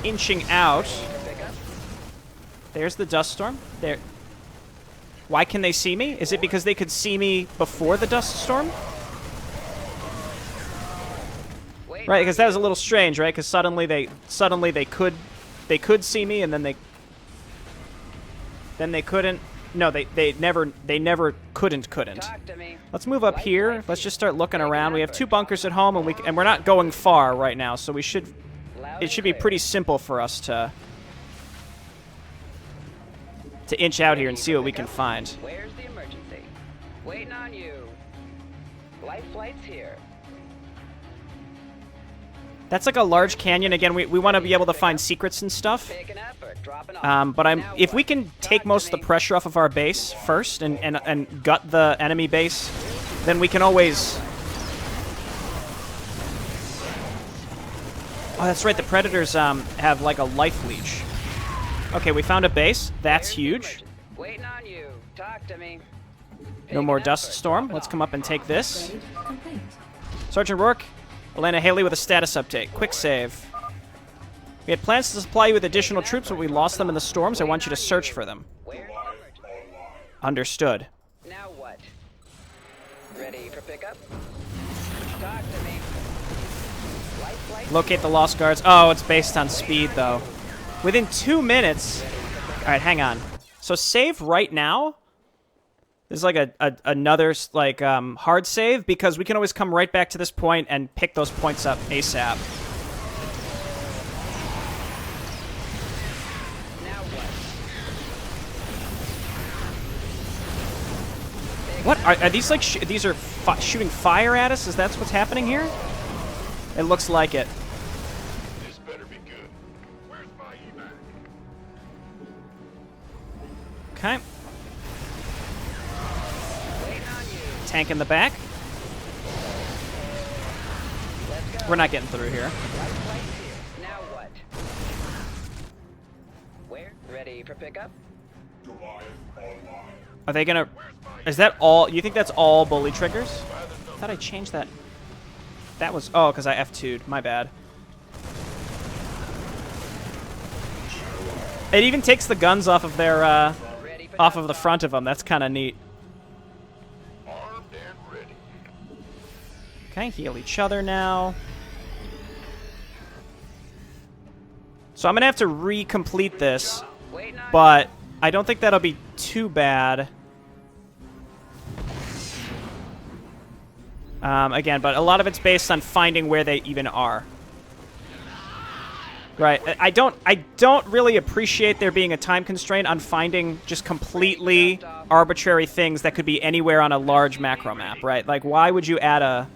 inching out. Pick up. There's the dust storm. There. Why can they see me? Is it because they could see me before the dust storm? Wait. Right, because that was a little strange, right? Because suddenly they could see me, and then they couldn't. No, they never couldn't. Talk to me. Let's move up here. Let's just start looking around. We have 2 bunkers at home, and we're not going far right now, so it should be pretty simple for us to inch out here and see what we can find. Where's the emergency? Waiting on you. Life flight's here. That's like a large canyon. Again, we want to be able to find secrets and stuff. Picking up or dropping off? But Now if what? we can take most of the pressure off of our base first and gut the enemy base, then we can always... Oh, that's right. The predators have like a life leech. Okay, we found a base. That's Where's the huge. emergency? Waiting on you. Talk to me. No more Picking up dust or storm. dropping Let's off? come up and take this. Upgrade complete. Sergeant Rourke, Elena Haley with a status update. Quick save. We had plans to supply you with additional troops, but we lost them in the storms. I want you to search for them. Where's the emergency? Understood. Now what? Ready for pickup? Talk to me. Life flight. Locate the lost guards. Oh, it's based on speed, though. Within 2 minutes... All right, hang on. So save right now? This is like another like hard save, because we can always come right back to this point and pick those points up ASAP. Now what? What are these like? These are shooting fire at us? Is that what's happening here? It looks like it. This better be good. Where's my evac? Okay. Waiting on you. Tank in the back. Let's go. We're not getting through here. Life flight's here. Now what? Where? Ready for pickup? Are they gonna... Is that all... You think that's all bully triggers? I thought I changed that. That was... Oh, because I F2'd. My bad. It even takes the guns off of their... Ready for off of the front of them. That's kind of neat. Armed and ready. Okay, heal each other now. So I'm gonna have to recomplete this, Waiting on but I don't think that'll be too bad. Again, but a lot of it's based on finding where they even are. Right. I don't really appreciate there being a time constraint on finding just completely arbitrary things that could be anywhere on a large macro map, right? Like, why would you add a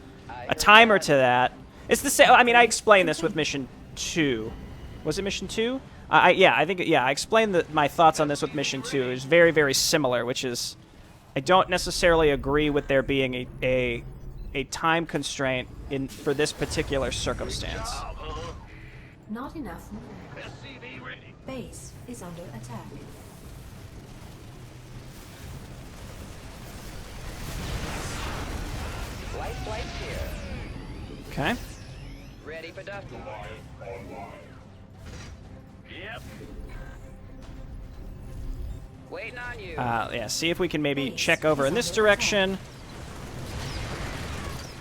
timer to that? It's the same. I mean, I explained this with Mission 2. Was it Mission 2? Yeah, I think, yeah, I explained my thoughts on this with Mission 2. It was very, very similar, which is, I don't necessarily agree with there being a time constraint for this particular circumstance. Not enough. SCV ready. Base is under attack. life flight's here. Okay. Ready for Dudki. Yep. Waiting on you. Yeah, see if we can maybe check over in this direction.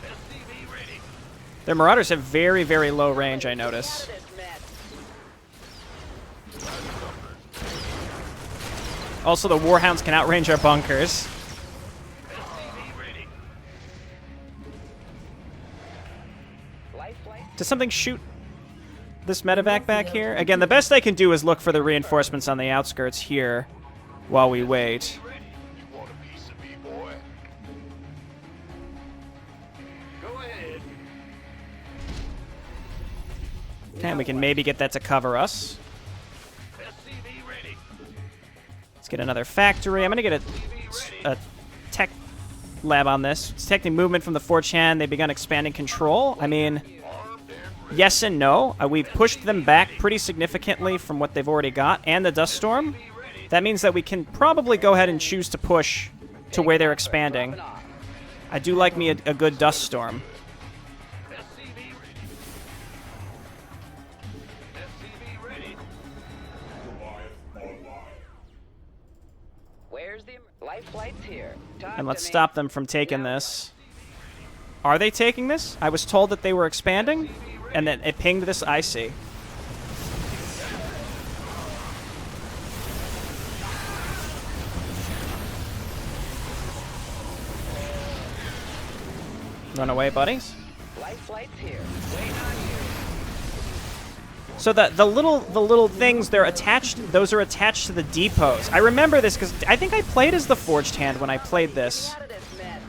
SCV ready. Their Marauders have very, very low range, I notice. Out of this mess. Also, the Warhounds can outrange our bunkers. SCV ready. Life flight. Does something shoot this medevac back here? Again, the best I can do is look for the reinforcements on the outskirts here while we wait. You want a piece of me, boy? Go ahead. Okay, we can maybe get that to cover us. SCV ready. Let's get another factory. I'm going to get a tech lab on this. It's detecting movement from the 4chan. They've begun expanding control. I mean, Armed and ready. yes and no. We've pushed them back pretty significantly from what they've already got, and the dust storm. That means that we can probably go ahead and choose to push to where they're expanding. Dropping off. I do like me a good dust storm. SCV ready. SCV ready. Where's the life flight's here? Talk And let's to me. stop them from taking this. Are they taking this? I was told that they were expanding, and then it pinged this IC. Run away, buddies. Life flight's here. Waiting on you. So the little things, they're attached. Those are attached to the depots. I remember this because I think I played as the Forged Hand when I played this. Out of this mess.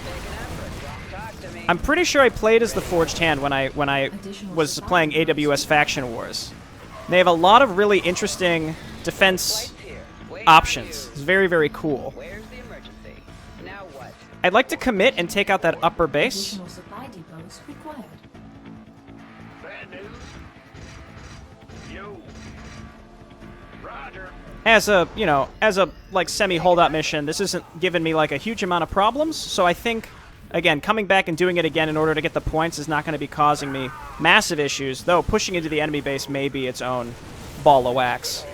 Taking effort. Talk to me. I'm pretty sure I played as the Forged Hand when I was playing AWS Faction Wars. They have a lot of really interesting defense Flight's here. Waiting on options. you. It's very, very cool. Where's the emergency? Now what? I'd like to commit and take out that upper base. Additional supply depots required. Bad news? Yo. Roger. As a, you know, as a, like, semi-holdout mission, this isn't giving me, like, a huge amount of problems, so I think, again, coming back and doing it again in order to get the points is not going to be causing me massive issues, though pushing into the enemy base may be its own ball of wax.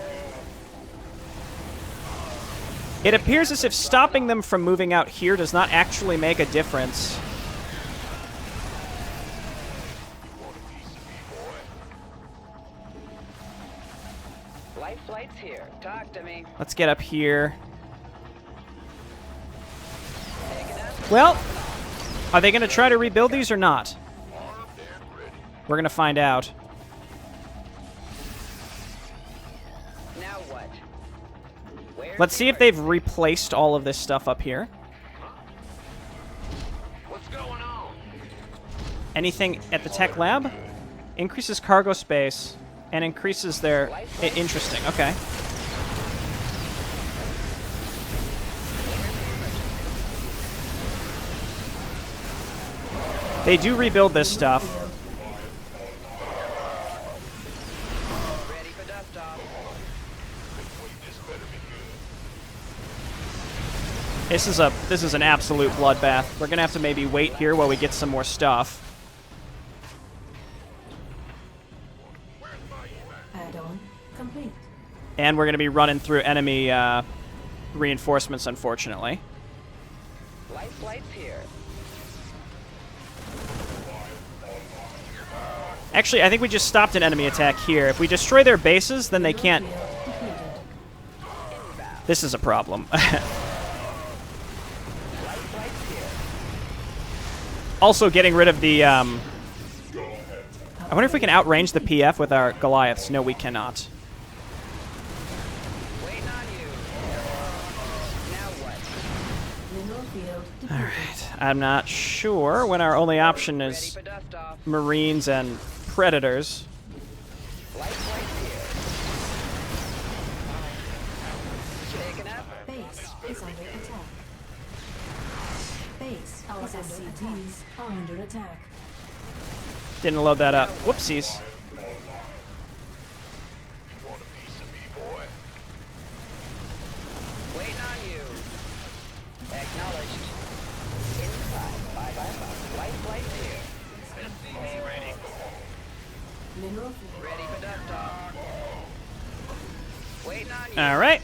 It appears as if stopping them from moving out here does not actually make a difference. Life flight's here. Talk to me. Let's get up here. Taking effort. Well, are they going to try to rebuild these or not? We're going to find out. Now what? Where's Let's the see if they've replaced all of this stuff up here. What's going on? Anything at the tech lab? Increases cargo space and increases their... interesting, okay. They do rebuild this stuff. Ready for dust off. This is an absolute bloodbath. We're gonna have to maybe wait here while we get some more stuff. Add-on complete. And we're gonna be running through enemy reinforcements, unfortunately. Life flight's here. Actually, I think we just stopped an enemy attack here. If we destroy their bases, then they can't... This is a problem. Also, getting rid of the... I wonder if we can outrange the PF with our Goliaths. No, we cannot. Waiting on you. Now what? Mineral field depleted. Alright, I'm not sure when our only option Ready is for dust off. Marines and Predators. Life flight's here. Taking effort. Base is under attack. Base SCTs are under attack. Didn't load that up. Whoopsies. Want a piece of me, boy? Waiting on you. Acknowledged. Inside. Bye. Life flight's here. SCV ready. Mineral field. Ready for dust off. Waiting on you. Alright.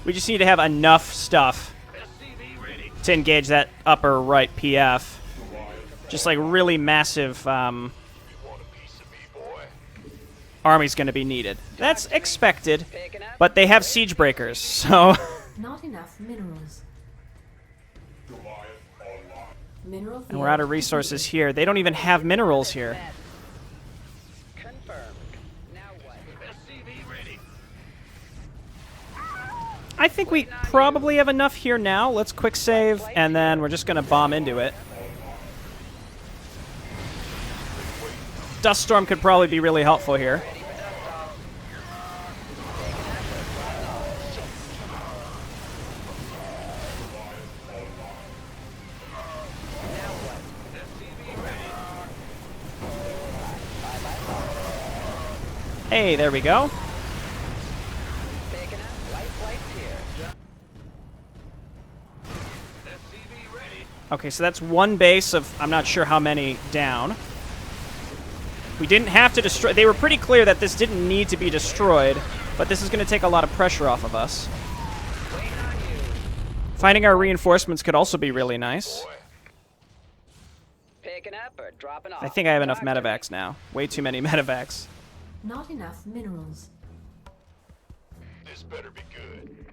We just need to have enough stuff SCV ready. to engage that upper right PF. Just like really massive Want a piece of me, boy? army's going to be needed. That's expected, Picking up. but they have siege breakers, so... Not enough minerals. Mineral field And we're out of resources here. They don't even have minerals here. Confirmed. Now what? SCV ready. I think we probably have enough here now. Let's quick save, and then we're just going to bomb into it. Dust Storm could probably be really helpful here. Hey, there we go. Picking up. Life flight's here. SCV ready. Okay, so that's one base of I'm not sure how many down. We didn't have to destroy... They were pretty clear that this didn't need to be destroyed, but this is going to take a lot of pressure off of us. Waiting on you. Finding our reinforcements could also be really nice. Picking up or dropping off. I think I have enough Talk to me. medevacs now. Way too many medevacs. Not enough minerals. This better be good.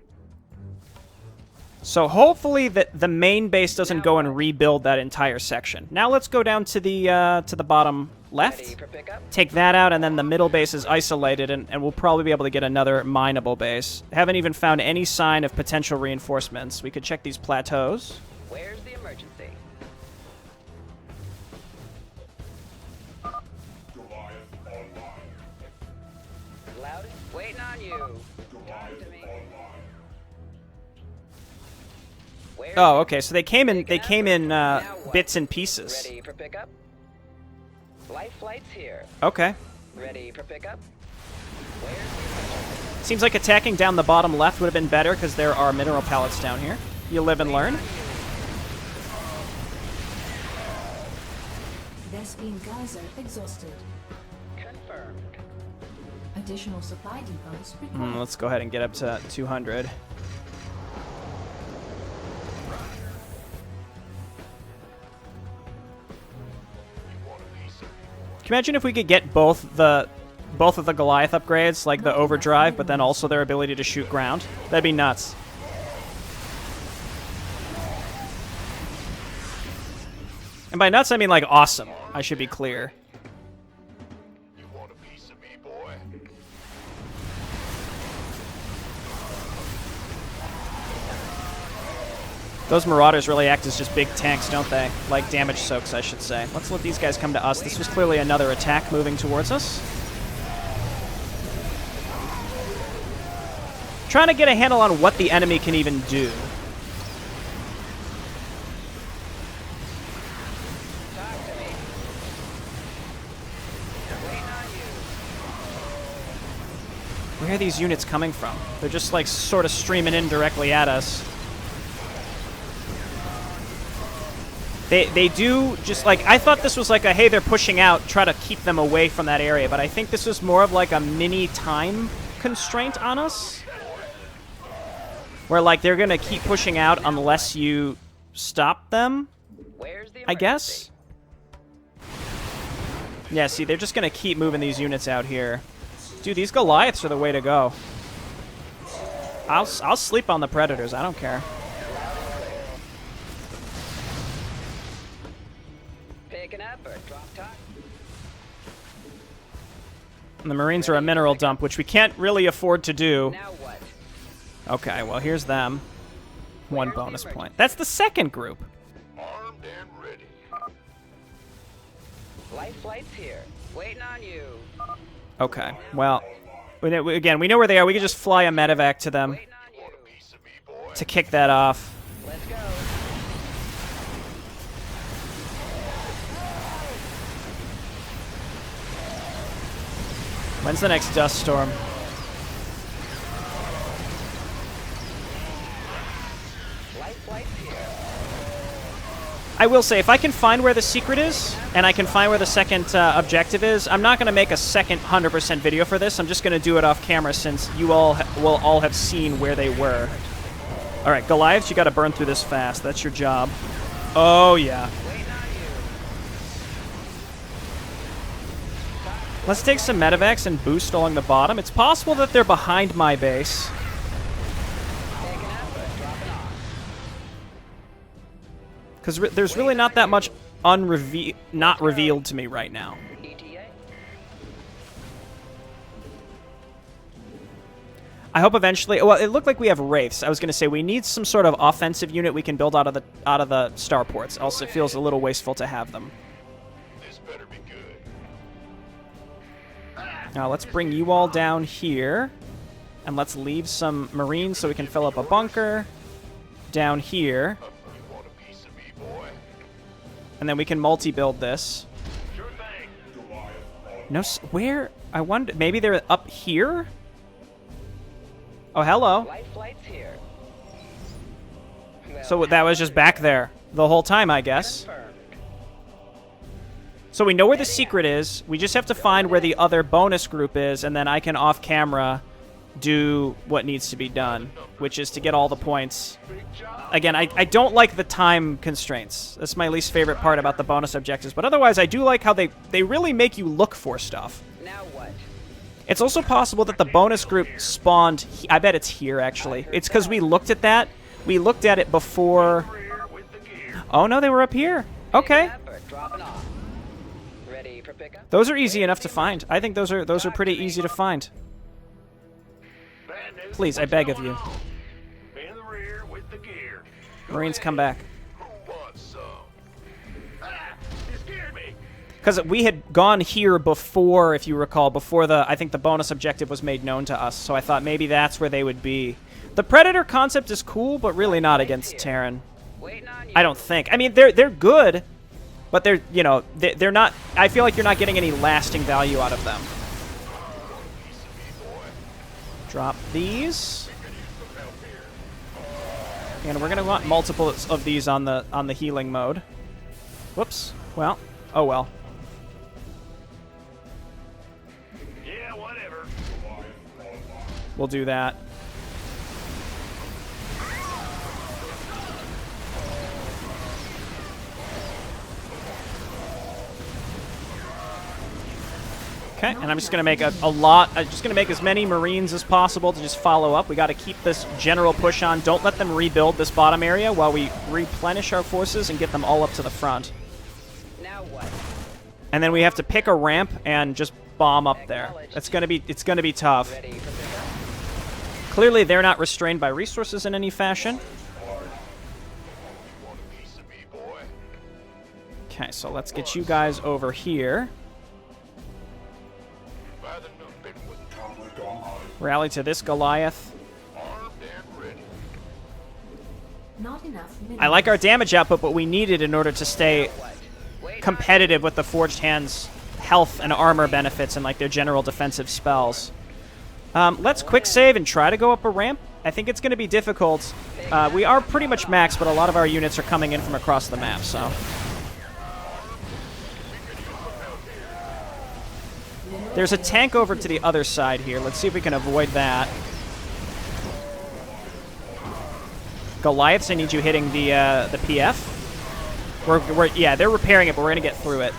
So hopefully the main base doesn't go and rebuild that entire section. Now let's go down to the bottom Ready left. for pickup? Take that out, and then the middle base is isolated, and we'll probably be able to get another mineable base. Haven't even found any sign of potential reinforcements. We could check these plateaus. Where's the emergency? Loud. Waiting on you. Talk to me. Where's Oh, okay. So they came in Now what? bits and pieces. Ready for pickup? Life flight's here. Okay. Ready for pickup? Where's the emergency? Seems like attacking down the bottom left would have been better because there are mineral pellets down here. You live and learn. Vespine geyser exhausted. Confirmed. Additional supply depots required. Let's go ahead and get up to 200. Can you imagine if we could get both of the Goliath upgrades, like the overdrive, but then also their ability to shoot ground? That'd be nuts. And by nuts, I mean like awesome. I should be clear. You want a piece of me, boy? Those Marauders really act as just big tanks, don't they? Like damage soaks, I should say. Let's let these guys come to us. This was clearly another attack moving towards us. Trying to get a handle on what the enemy can even do. Talk to me. Waiting on you. Where are these units coming from? They're just like sort of streaming in directly at us. They do just like, I thought this was like a, hey, they're pushing out, try to keep them away from that area, but I think this was more of like a mini time constraint on us. Where like they're gonna keep pushing out unless you stop them, Where's the I emergency? guess. Yeah, see, they're just gonna keep moving these units out here. Dude, these Goliaths are the way to go. I'll sleep on the Predators, I don't care. Picking up or drop top? And the Marines are a mineral dump, which we can't really afford to do. Now what? Okay, well, here's them. One bonus point. That's the second group. Armed and ready. Life flight's here. Waiting on you. Okay, well, again, we know where they are. We can just fly a medevac to them Waiting on you. Piece of me, boy. to kick that off. Let's go. When's the next dust storm? Life flight's here. I will say, if I can find where the secret is, and I can find where the second objective is, I'm not going to make a second 100% video for this. I'm just going to do it off camera since you all will all have seen where they were. All right, Goliaths, you got to burn through this fast. That's your job. Oh, yeah. Waiting on you. Let's take some medevacs and boost along the bottom. It's possible that they're behind my base. Picking up or dropping off? Because there's really not that much not revealed to me right now. ETA? I hope eventually. Well, it looked like we have wraiths. I was going to say we need some sort of offensive unit we can build out of the starports. Else, it feels a little wasteful to have them. This better be good. Now let's bring you all down here, and let's leave some Marines so we can fill up a bunker down here, You want a piece of me, boy? and then we can multi-build this. Sure thing. No, where? I wonder. Maybe they're up here. Oh, hello. Life flight's here. Well, So that was just back there the whole time, I guess. confirmed. So we know where the secret is. We just have to find where the other bonus group is, and then I can off-camera do what needs to be done, which is to get all the points. Again, I don't like the time constraints. That's my least favorite part about the bonus objectives. But otherwise, I do like how they really make you look for stuff. Now what? It's also possible that the bonus group spawned... I bet it's here, actually. It's because we looked at that. We looked at it before. Rear with the gear. Oh no, they were up here. Okay. Picking up or dropping off? Ready for pickup? Those are easy enough to find. I think those are pretty easy to find. Bad news. Please, I What's beg of going you. on? In the rear with the gear. Go Marines, ahead. come back. Who wants some? Ah, you scared me. Because we had gone here before, if you recall, before I think the bonus objective was made known to us, so I thought maybe that's where they would be. The Predator concept is cool, but really not against Terran. Waiting on you. I don't think. I mean, they're good, but they're, you know, they're not... I feel like you're not getting any lasting value out of them. Drop these. And we're going to want multiples of these on the healing mode. Whoops. Well. Oh well. Yeah, whatever. We'll do that. Okay, and I'm just gonna make just gonna make as many Marines as possible to just follow up. We got to keep this general push on. Don't let them rebuild this bottom area while we replenish our forces and get them all up to the front. Now what? And then we have to pick a ramp and just bomb up there. It's gonna be tough. Ready for pickup? Clearly, they're not restrained by resources in any fashion. Want a piece of me, boy? Okay, so let's get you guys over here. By the numpin with Rally to this Goliath. armed and ready. Not enough minerals. I like our damage output, but we need it in order to stay What? Waiting competitive with the Forged Hands' health and armor benefits and like their general defensive spells. Let's quick save and try to go up a ramp. I think it's going to be difficult. We are pretty much maxed, but a lot of our units are coming in from across the map, so... There's a tank over to the other side here. Let's see if we can avoid that. Goliaths, I need you hitting the PF. Yeah, they're repairing it, but we're gonna get through it.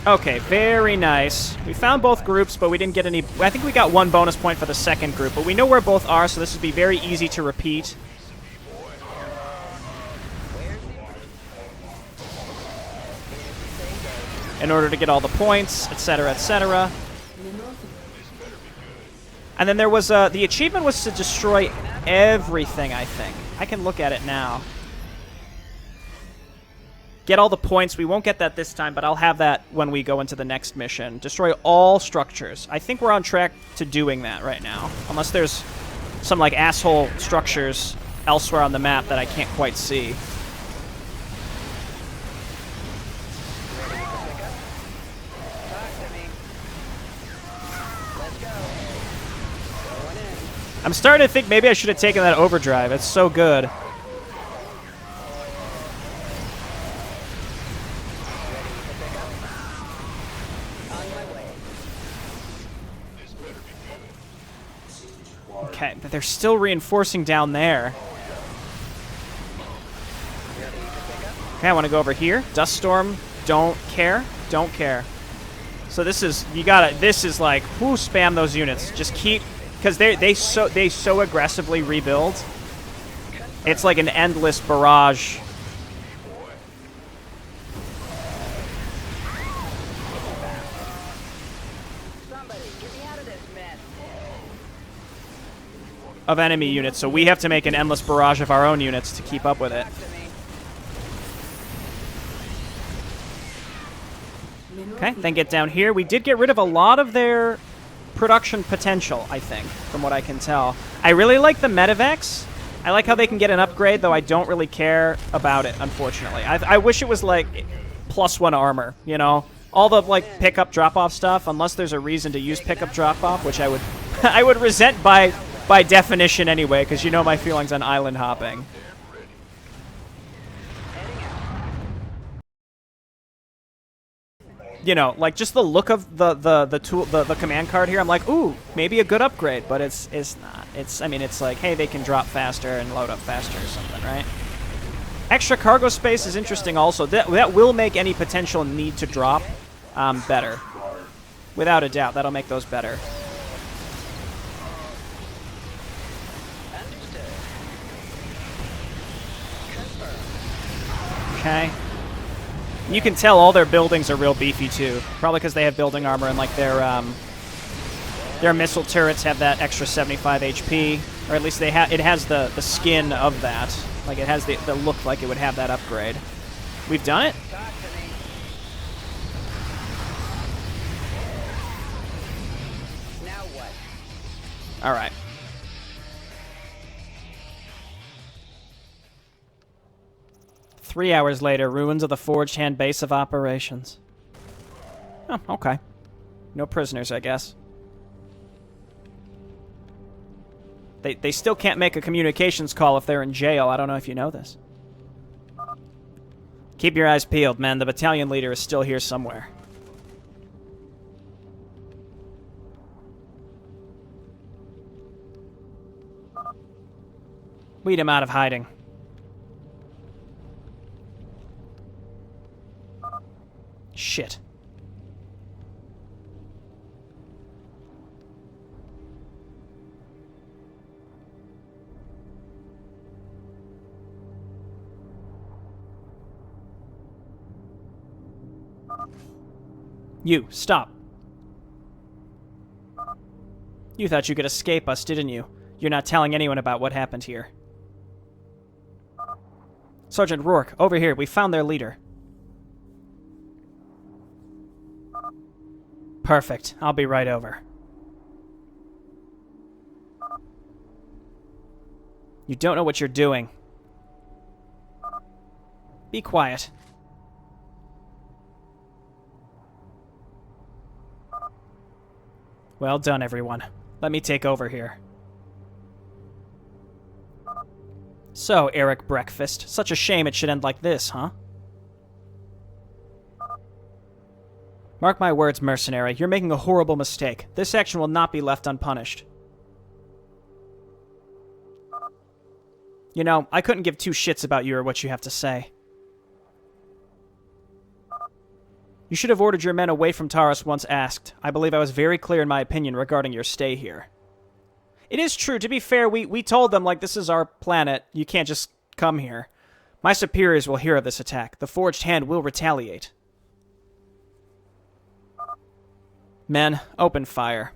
Okay, very nice. We found both groups, but we didn't get any... I think we got one bonus point for the second group, but we know where both are, so this would be very easy to repeat. In order to get all the points, etc., etc. And then there was... the achievement was to destroy everything, I think. I can look at it now. Get all the points. We won't get that this time, but I'll have that when we go into the next mission. Destroy all structures. I think we're on track to doing that right now. Unless there's some, like, asshole structures elsewhere on the map that I can't quite see. Talk to me. Let's go. Going in. I'm starting to think maybe I should have taken that overdrive. It's so good. Okay, but they're still reinforcing down there. Okay, I want to go over here. Dust Storm, don't care. Don't care. So this is, you gotta, this is like, whoo, spam those units. Just keep, because they so aggressively rebuild. It's like an endless barrage. Somebody, get me out of this mess. Of enemy units, so we have to make an endless barrage of our own units to keep up with it. Talk to me. Okay, then get down here. We did get rid of a lot of their production potential, I think, from what I can tell. I really like the Medivacs. I like how they can get an upgrade, though I don't really care about it, unfortunately. I wish it was, like, +1 armor, you know? All the, like, pickup drop-off stuff, unless there's a reason to use pickup drop-off, which I would I would resent by definition anyway, because you know my feelings on island hopping. You know, like just the look of the command card here, I'm like, ooh, maybe a good upgrade, but it's not. I mean, it's like, hey, they can drop faster and load up faster or something, right? Extra cargo space is interesting also. That will make any potential need to drop better. Without a doubt, that'll make those better. Okay. You can tell all their buildings are real beefy too. Probably because they have building armor and like their missile turrets have that extra 75 HP, or at least it has the skin of that. Like it has the look like it would have that upgrade. We've done it. Now what? All right. Three hours later, ruins of the Forged Hand base of operations. Oh, okay. No prisoners, I guess. They still can't make a communications call if they're in jail. I don't know if you know this. Keep your eyes peeled, men. The battalion leader is still here somewhere. Weed him out of hiding. Shit. You, stop. You thought you could escape us, didn't you? You're not telling anyone about what happened here. Sergeant Rourke, over here. We found their leader. Perfect. I'll be right over. You don't know what you're doing. Be quiet. Well done, everyone. Let me take over here. So, Eric Breakfast, such a shame it should end like this, huh? Mark my words, mercenary, you're making a horrible mistake. This action will not be left unpunished. You know, I couldn't give two shits about you or what you have to say. You should have ordered your men away from Taurus once asked. I believe I was very clear in my opinion regarding your stay here. It is true, to be fair, we told them, like, this is our planet, you can't just come here. My superiors will hear of this attack. The Forged Hand will retaliate. Men, open fire.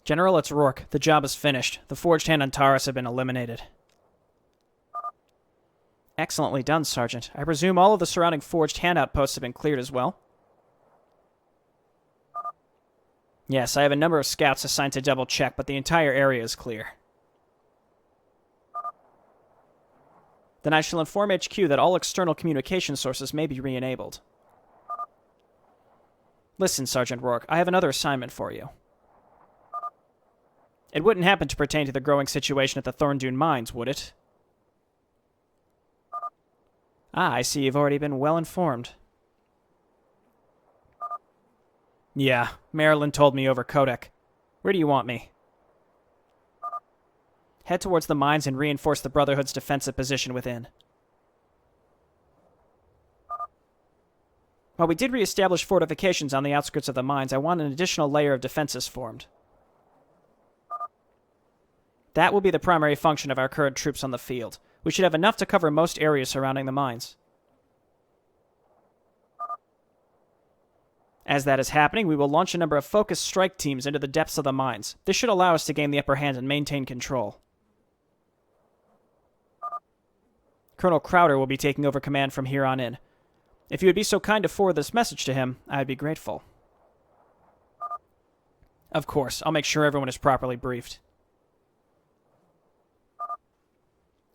General, it's Rourke. The job is finished. The Forged Hand and Taurus have been eliminated. Excellently done, Sergeant. I presume all of the surrounding Forged Hand outposts have been cleared as well? Yes, I have a number of scouts assigned to double check, but the entire area is clear. Then I shall inform HQ that all external communication sources may be re-enabled. Listen, Sergeant Rourke, I have another assignment for you. It wouldn't happen to pertain to the growing situation at the Thorndune Mines, would it? Ah, I see you've already been well informed. Yeah, Marilyn told me over Codec. Where do you want me? Head towards the mines and reinforce the Brotherhood's defensive position within. While we did re-establish fortifications on the outskirts of the mines, I want an additional layer of defenses formed. That will be the primary function of our current troops on the field. We should have enough to cover most areas surrounding the mines. As that is happening, we will launch a number of focused strike teams into the depths of the mines. This should allow us to gain the upper hand and maintain control. Colonel Crowder will be taking over command from here on in. If you would be so kind to forward this message to him, I would be grateful. Of course, I'll make sure everyone is properly briefed.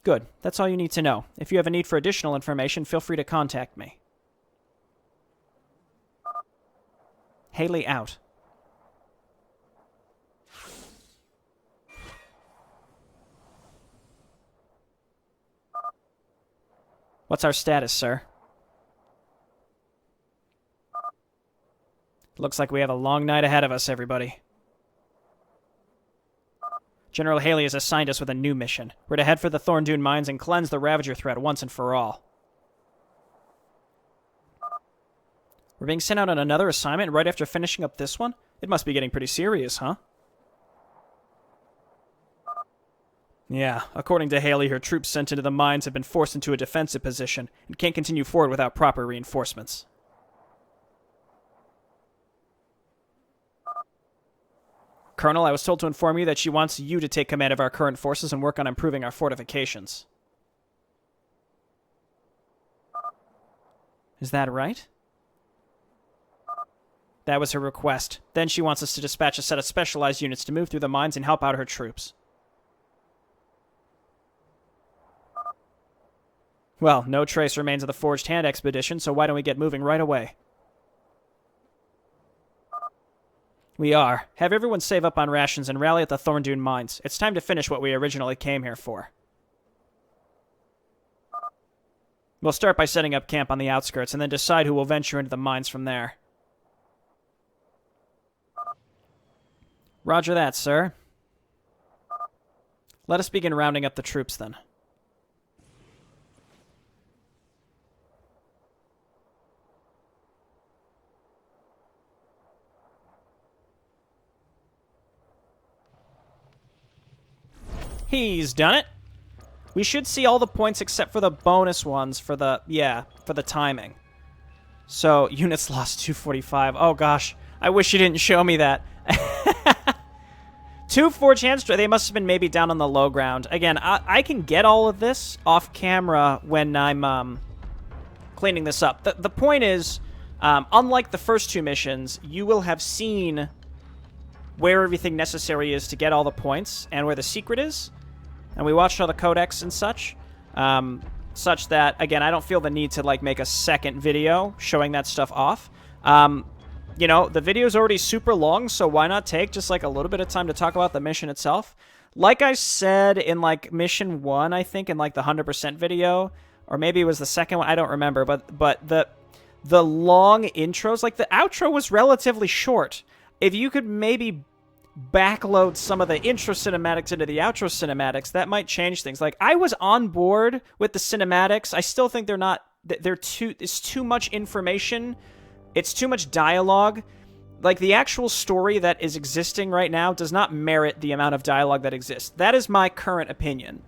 Good. That's all you need to know. If you have a need for additional information, feel free to contact me. Haley out. What's our status, sir? Looks like we have a long night ahead of us, everybody. General Haley has assigned us with a new mission. We're to head for the Thorn Dune mines and cleanse the Ravager threat once and for all. We're being sent out on another assignment right after finishing up this one? It must be getting pretty serious, huh? Yeah, according to Haley, her troops sent into the mines have been forced into a defensive position and can't continue forward without proper reinforcements. Colonel, I was told to inform you that she wants you to take command of our current forces and work on improving our fortifications. Is that right? That was her request. Then she wants us to dispatch a set of specialized units to move through the mines and help out her troops. Well, no trace remains of the Forged Hand expedition, so why don't we get moving right away? We are. Have everyone save up on rations and rally at the Thorn Dune mines. It's time to finish what we originally came here for. We'll start by setting up camp on the outskirts and then decide who will venture into the mines from there. Roger that, sir. Let us begin rounding up the troops, then. He's done it. We should see all the points except for the bonus ones for the, for the timing. So, units lost 245. Oh, gosh. I wish you didn't show me that. 2 Forged Hands, they must have been maybe down on the low ground. Again, I can get all of this off camera when I'm cleaning this up. The point is, unlike the first 2 missions, you will have seen where everything necessary is to get all the points and where the secret is. And we watched all the codex and such. Such that, again, I don't feel the need to, like, make a second video showing that stuff off. You know, the video's already super long, so why not take just, like, a little bit of time to talk about the mission itself? Like I said in, like, Mission 1, I think, in, like, the 100% video, or maybe it was the second one, I don't remember, but the long intros, like, the outro was relatively short. If you could maybe backload some of the intro cinematics into the outro cinematics, that might change things. Like, I was on board with the cinematics. I still think it's too much information. It's too much dialogue. Like, the actual story that is existing right now does not merit the amount of dialogue that exists. That is my current opinion.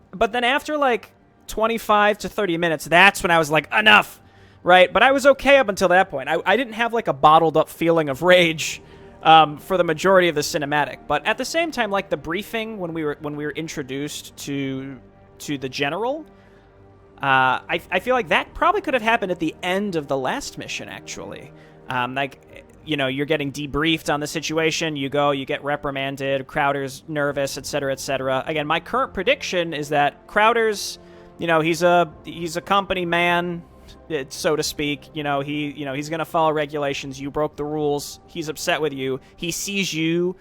But then after, like, 25 to 30 minutes, that's when I was like, enough! Right? But I was okay up until that point. I didn't have, like, a bottled-up feeling of rage for the majority of the cinematic. But at the same time, like, the briefing when we were introduced to the general, I feel like that probably could have happened at the end of the last mission, actually. Like, you know, you're getting debriefed on the situation, you go, you get reprimanded, Crowder's nervous, etc., etc. Again, my current prediction is that Crowder's, you know, he's a company man, so to speak. You know, he's going to follow regulations. You broke the rules. He's upset with you. He sees you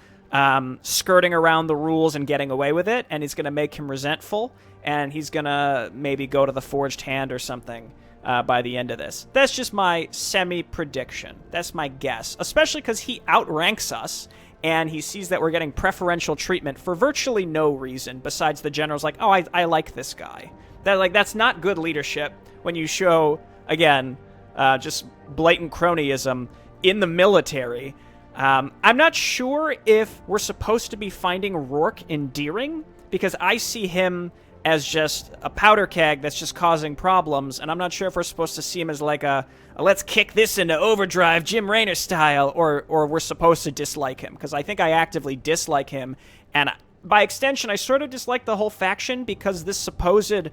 skirting around the rules and getting away with it, and it's going to make him resentful, and he's going to maybe go to the Forged Hand or something by the end of this. That's just my semi-prediction. That's my guess, especially because he outranks us, and he sees that we're getting preferential treatment for virtually no reason besides the general's like, oh, I like this guy. That's not good leadership when you show, again, just blatant cronyism in the military. I'm not sure if we're supposed to be finding Rourke endearing, because I see him as just a powder keg that's just causing problems, and I'm not sure if we're supposed to see him as like a let's kick this into overdrive Jim Raynor style, or we're supposed to dislike him, because I think I actively dislike him, and by extension, I sort of dislike the whole faction, because this supposed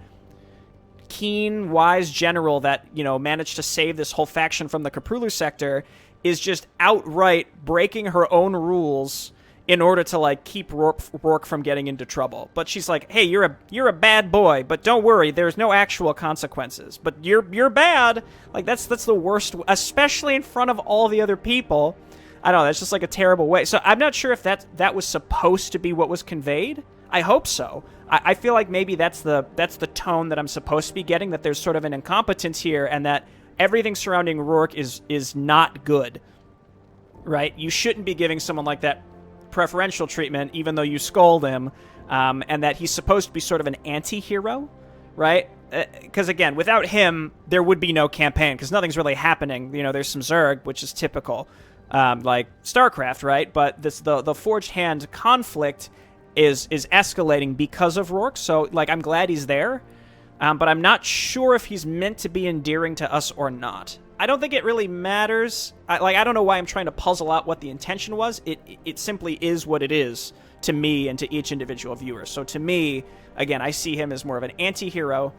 keen, wise general that, you know, managed to save this whole faction from the Koprulu Sector is just outright breaking her own rules in order to, like, keep Rourke from getting into trouble. But she's like, hey, you're a bad boy, but don't worry, there's no actual consequences. But you're bad. Like, that's the worst, especially in front of all the other people. I don't know, that's just like a terrible way. So I'm not sure if that was supposed to be what was conveyed. I hope so. I feel like maybe that's the tone that I'm supposed to be getting, that there's sort of an incompetence here and that everything surrounding Rourke is not good, right? You shouldn't be giving someone like that preferential treatment, even though you scold him, and that he's supposed to be sort of an anti-hero, right? Because, again, without him, there would be no campaign, because nothing's really happening. You know, there's some Zerg, which is typical, like StarCraft, right? But the Forged Hand conflict is escalating because of Rourke, so, like, I'm glad he's there, but I'm not sure if he's meant to be endearing to us or not. I don't think it really matters. I don't know why I'm trying to puzzle out what the intention was. It simply is what it is to me and to each individual viewer. So to me, again, I see him as more of an anti-hero.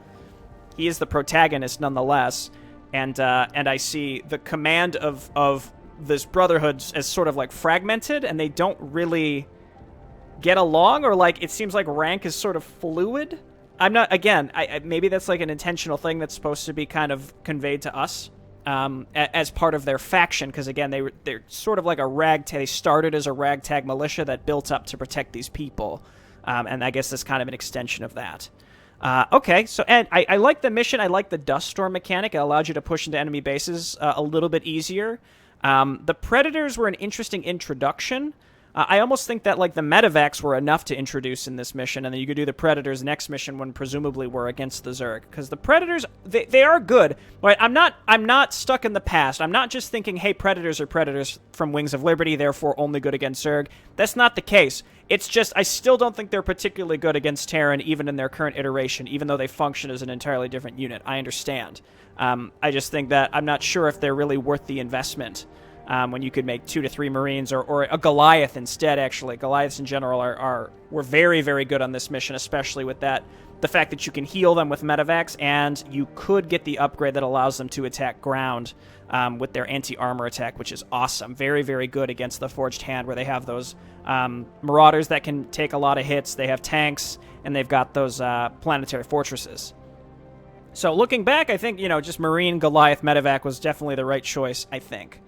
He is the protagonist nonetheless, and I see the command of this Brotherhood as sort of like fragmented, and they don't really get along, or like it seems like rank is sort of fluid. I'm not, again, maybe that's like an intentional thing that's supposed to be kind of conveyed to us as part of their faction, because again, they're sort of like a ragtag. They started as a ragtag militia that built up to protect these people, and I guess that's kind of an extension of that. Okay, so, and I like the mission. I like the dust storm mechanic. It allowed you to push into enemy bases a little bit easier. The Predators were an interesting introduction. I almost think that, like, the medevacs were enough to introduce in this mission, and then you could do the Predators next mission when presumably we're against the Zerg. Because the Predators, they are good. Right? I'm not stuck in the past. I'm not just thinking, hey, Predators are Predators from Wings of Liberty, therefore only good against Zerg. That's not the case. It's just, I still don't think they're particularly good against Terran, even in their current iteration, even though they function as an entirely different unit. I understand. I just think that I'm not sure if they're really worth the investment. When you could make 2 to 3 Marines or a Goliath instead, actually. Goliaths in general were very, very good on this mission, especially with the fact that you can heal them with medevacs, and you could get the upgrade that allows them to attack ground with their anti-armor attack, which is awesome. Very, very good against the Forged Hand, where they have those Marauders that can take a lot of hits, they have tanks, and they've got those planetary fortresses. So looking back, I think, just Marine Goliath medevac was definitely the right choice, I think.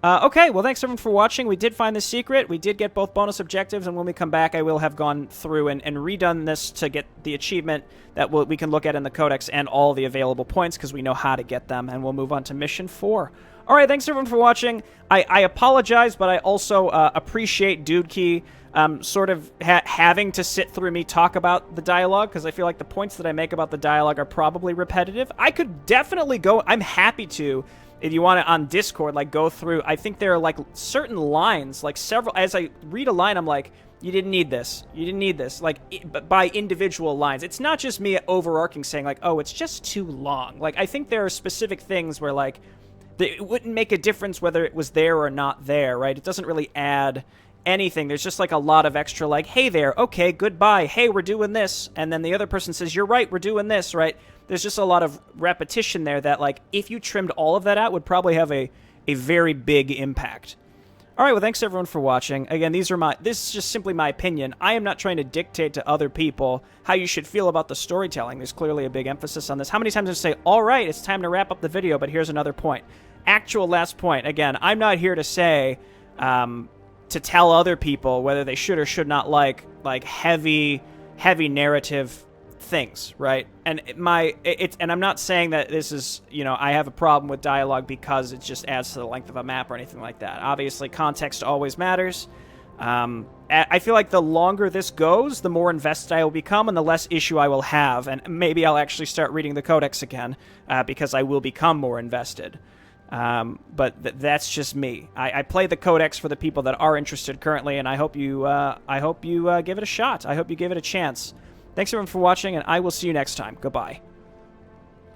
Okay, well, thanks everyone for watching. We did find the secret. We did get both bonus objectives, and when we come back, I will have gone through and redone this to get the achievement that we can look at in the Codex and all the available points, because we know how to get them, and we'll move on to Mission 4. All right, thanks everyone for watching. I apologize, but I also appreciate Dudki sort of having to sit through me talk about the dialogue, because I feel like the points that I make about the dialogue are probably repetitive. I could definitely go... I'm happy to... If you want to, on Discord, like, go through, I think there are, like, certain lines, like, several, as I read a line, I'm like, you didn't need this. You didn't need this. Like, by individual lines. It's not just me overarching saying, like, oh, it's just too long. Like, I think there are specific things where, like, it wouldn't make a difference whether it was there or not there, right? It doesn't really add anything. There's just, like, a lot of extra, like, hey there, okay, goodbye, hey, we're doing this. And then the other person says, you're right, we're doing this, right? There's just a lot of repetition there that, like, if you trimmed all of that out, would probably have a very big impact. All right, well, thanks everyone for watching. Again, this is just simply my opinion. I am not trying to dictate to other people how you should feel about the storytelling. There's clearly a big emphasis on this. How many times do I say, all right, it's time to wrap up the video, but here's another point. Actual last point. Again, I'm not here to say, to tell other people whether they should or should not like heavy narrative things, right? And and I'm not saying that this is, I have a problem with dialogue because it just adds to the length of a map or anything like that. Obviously, context always matters. I feel like the longer this goes, the more invested I will become and the less issue I will have. And maybe I'll actually start reading the Codex again because I will become more invested. But that's just me. I play the Codex for the people that are interested currently, and I hope you give it a shot. I hope you give it a chance. Thanks everyone for watching, and I will see you next time. Goodbye.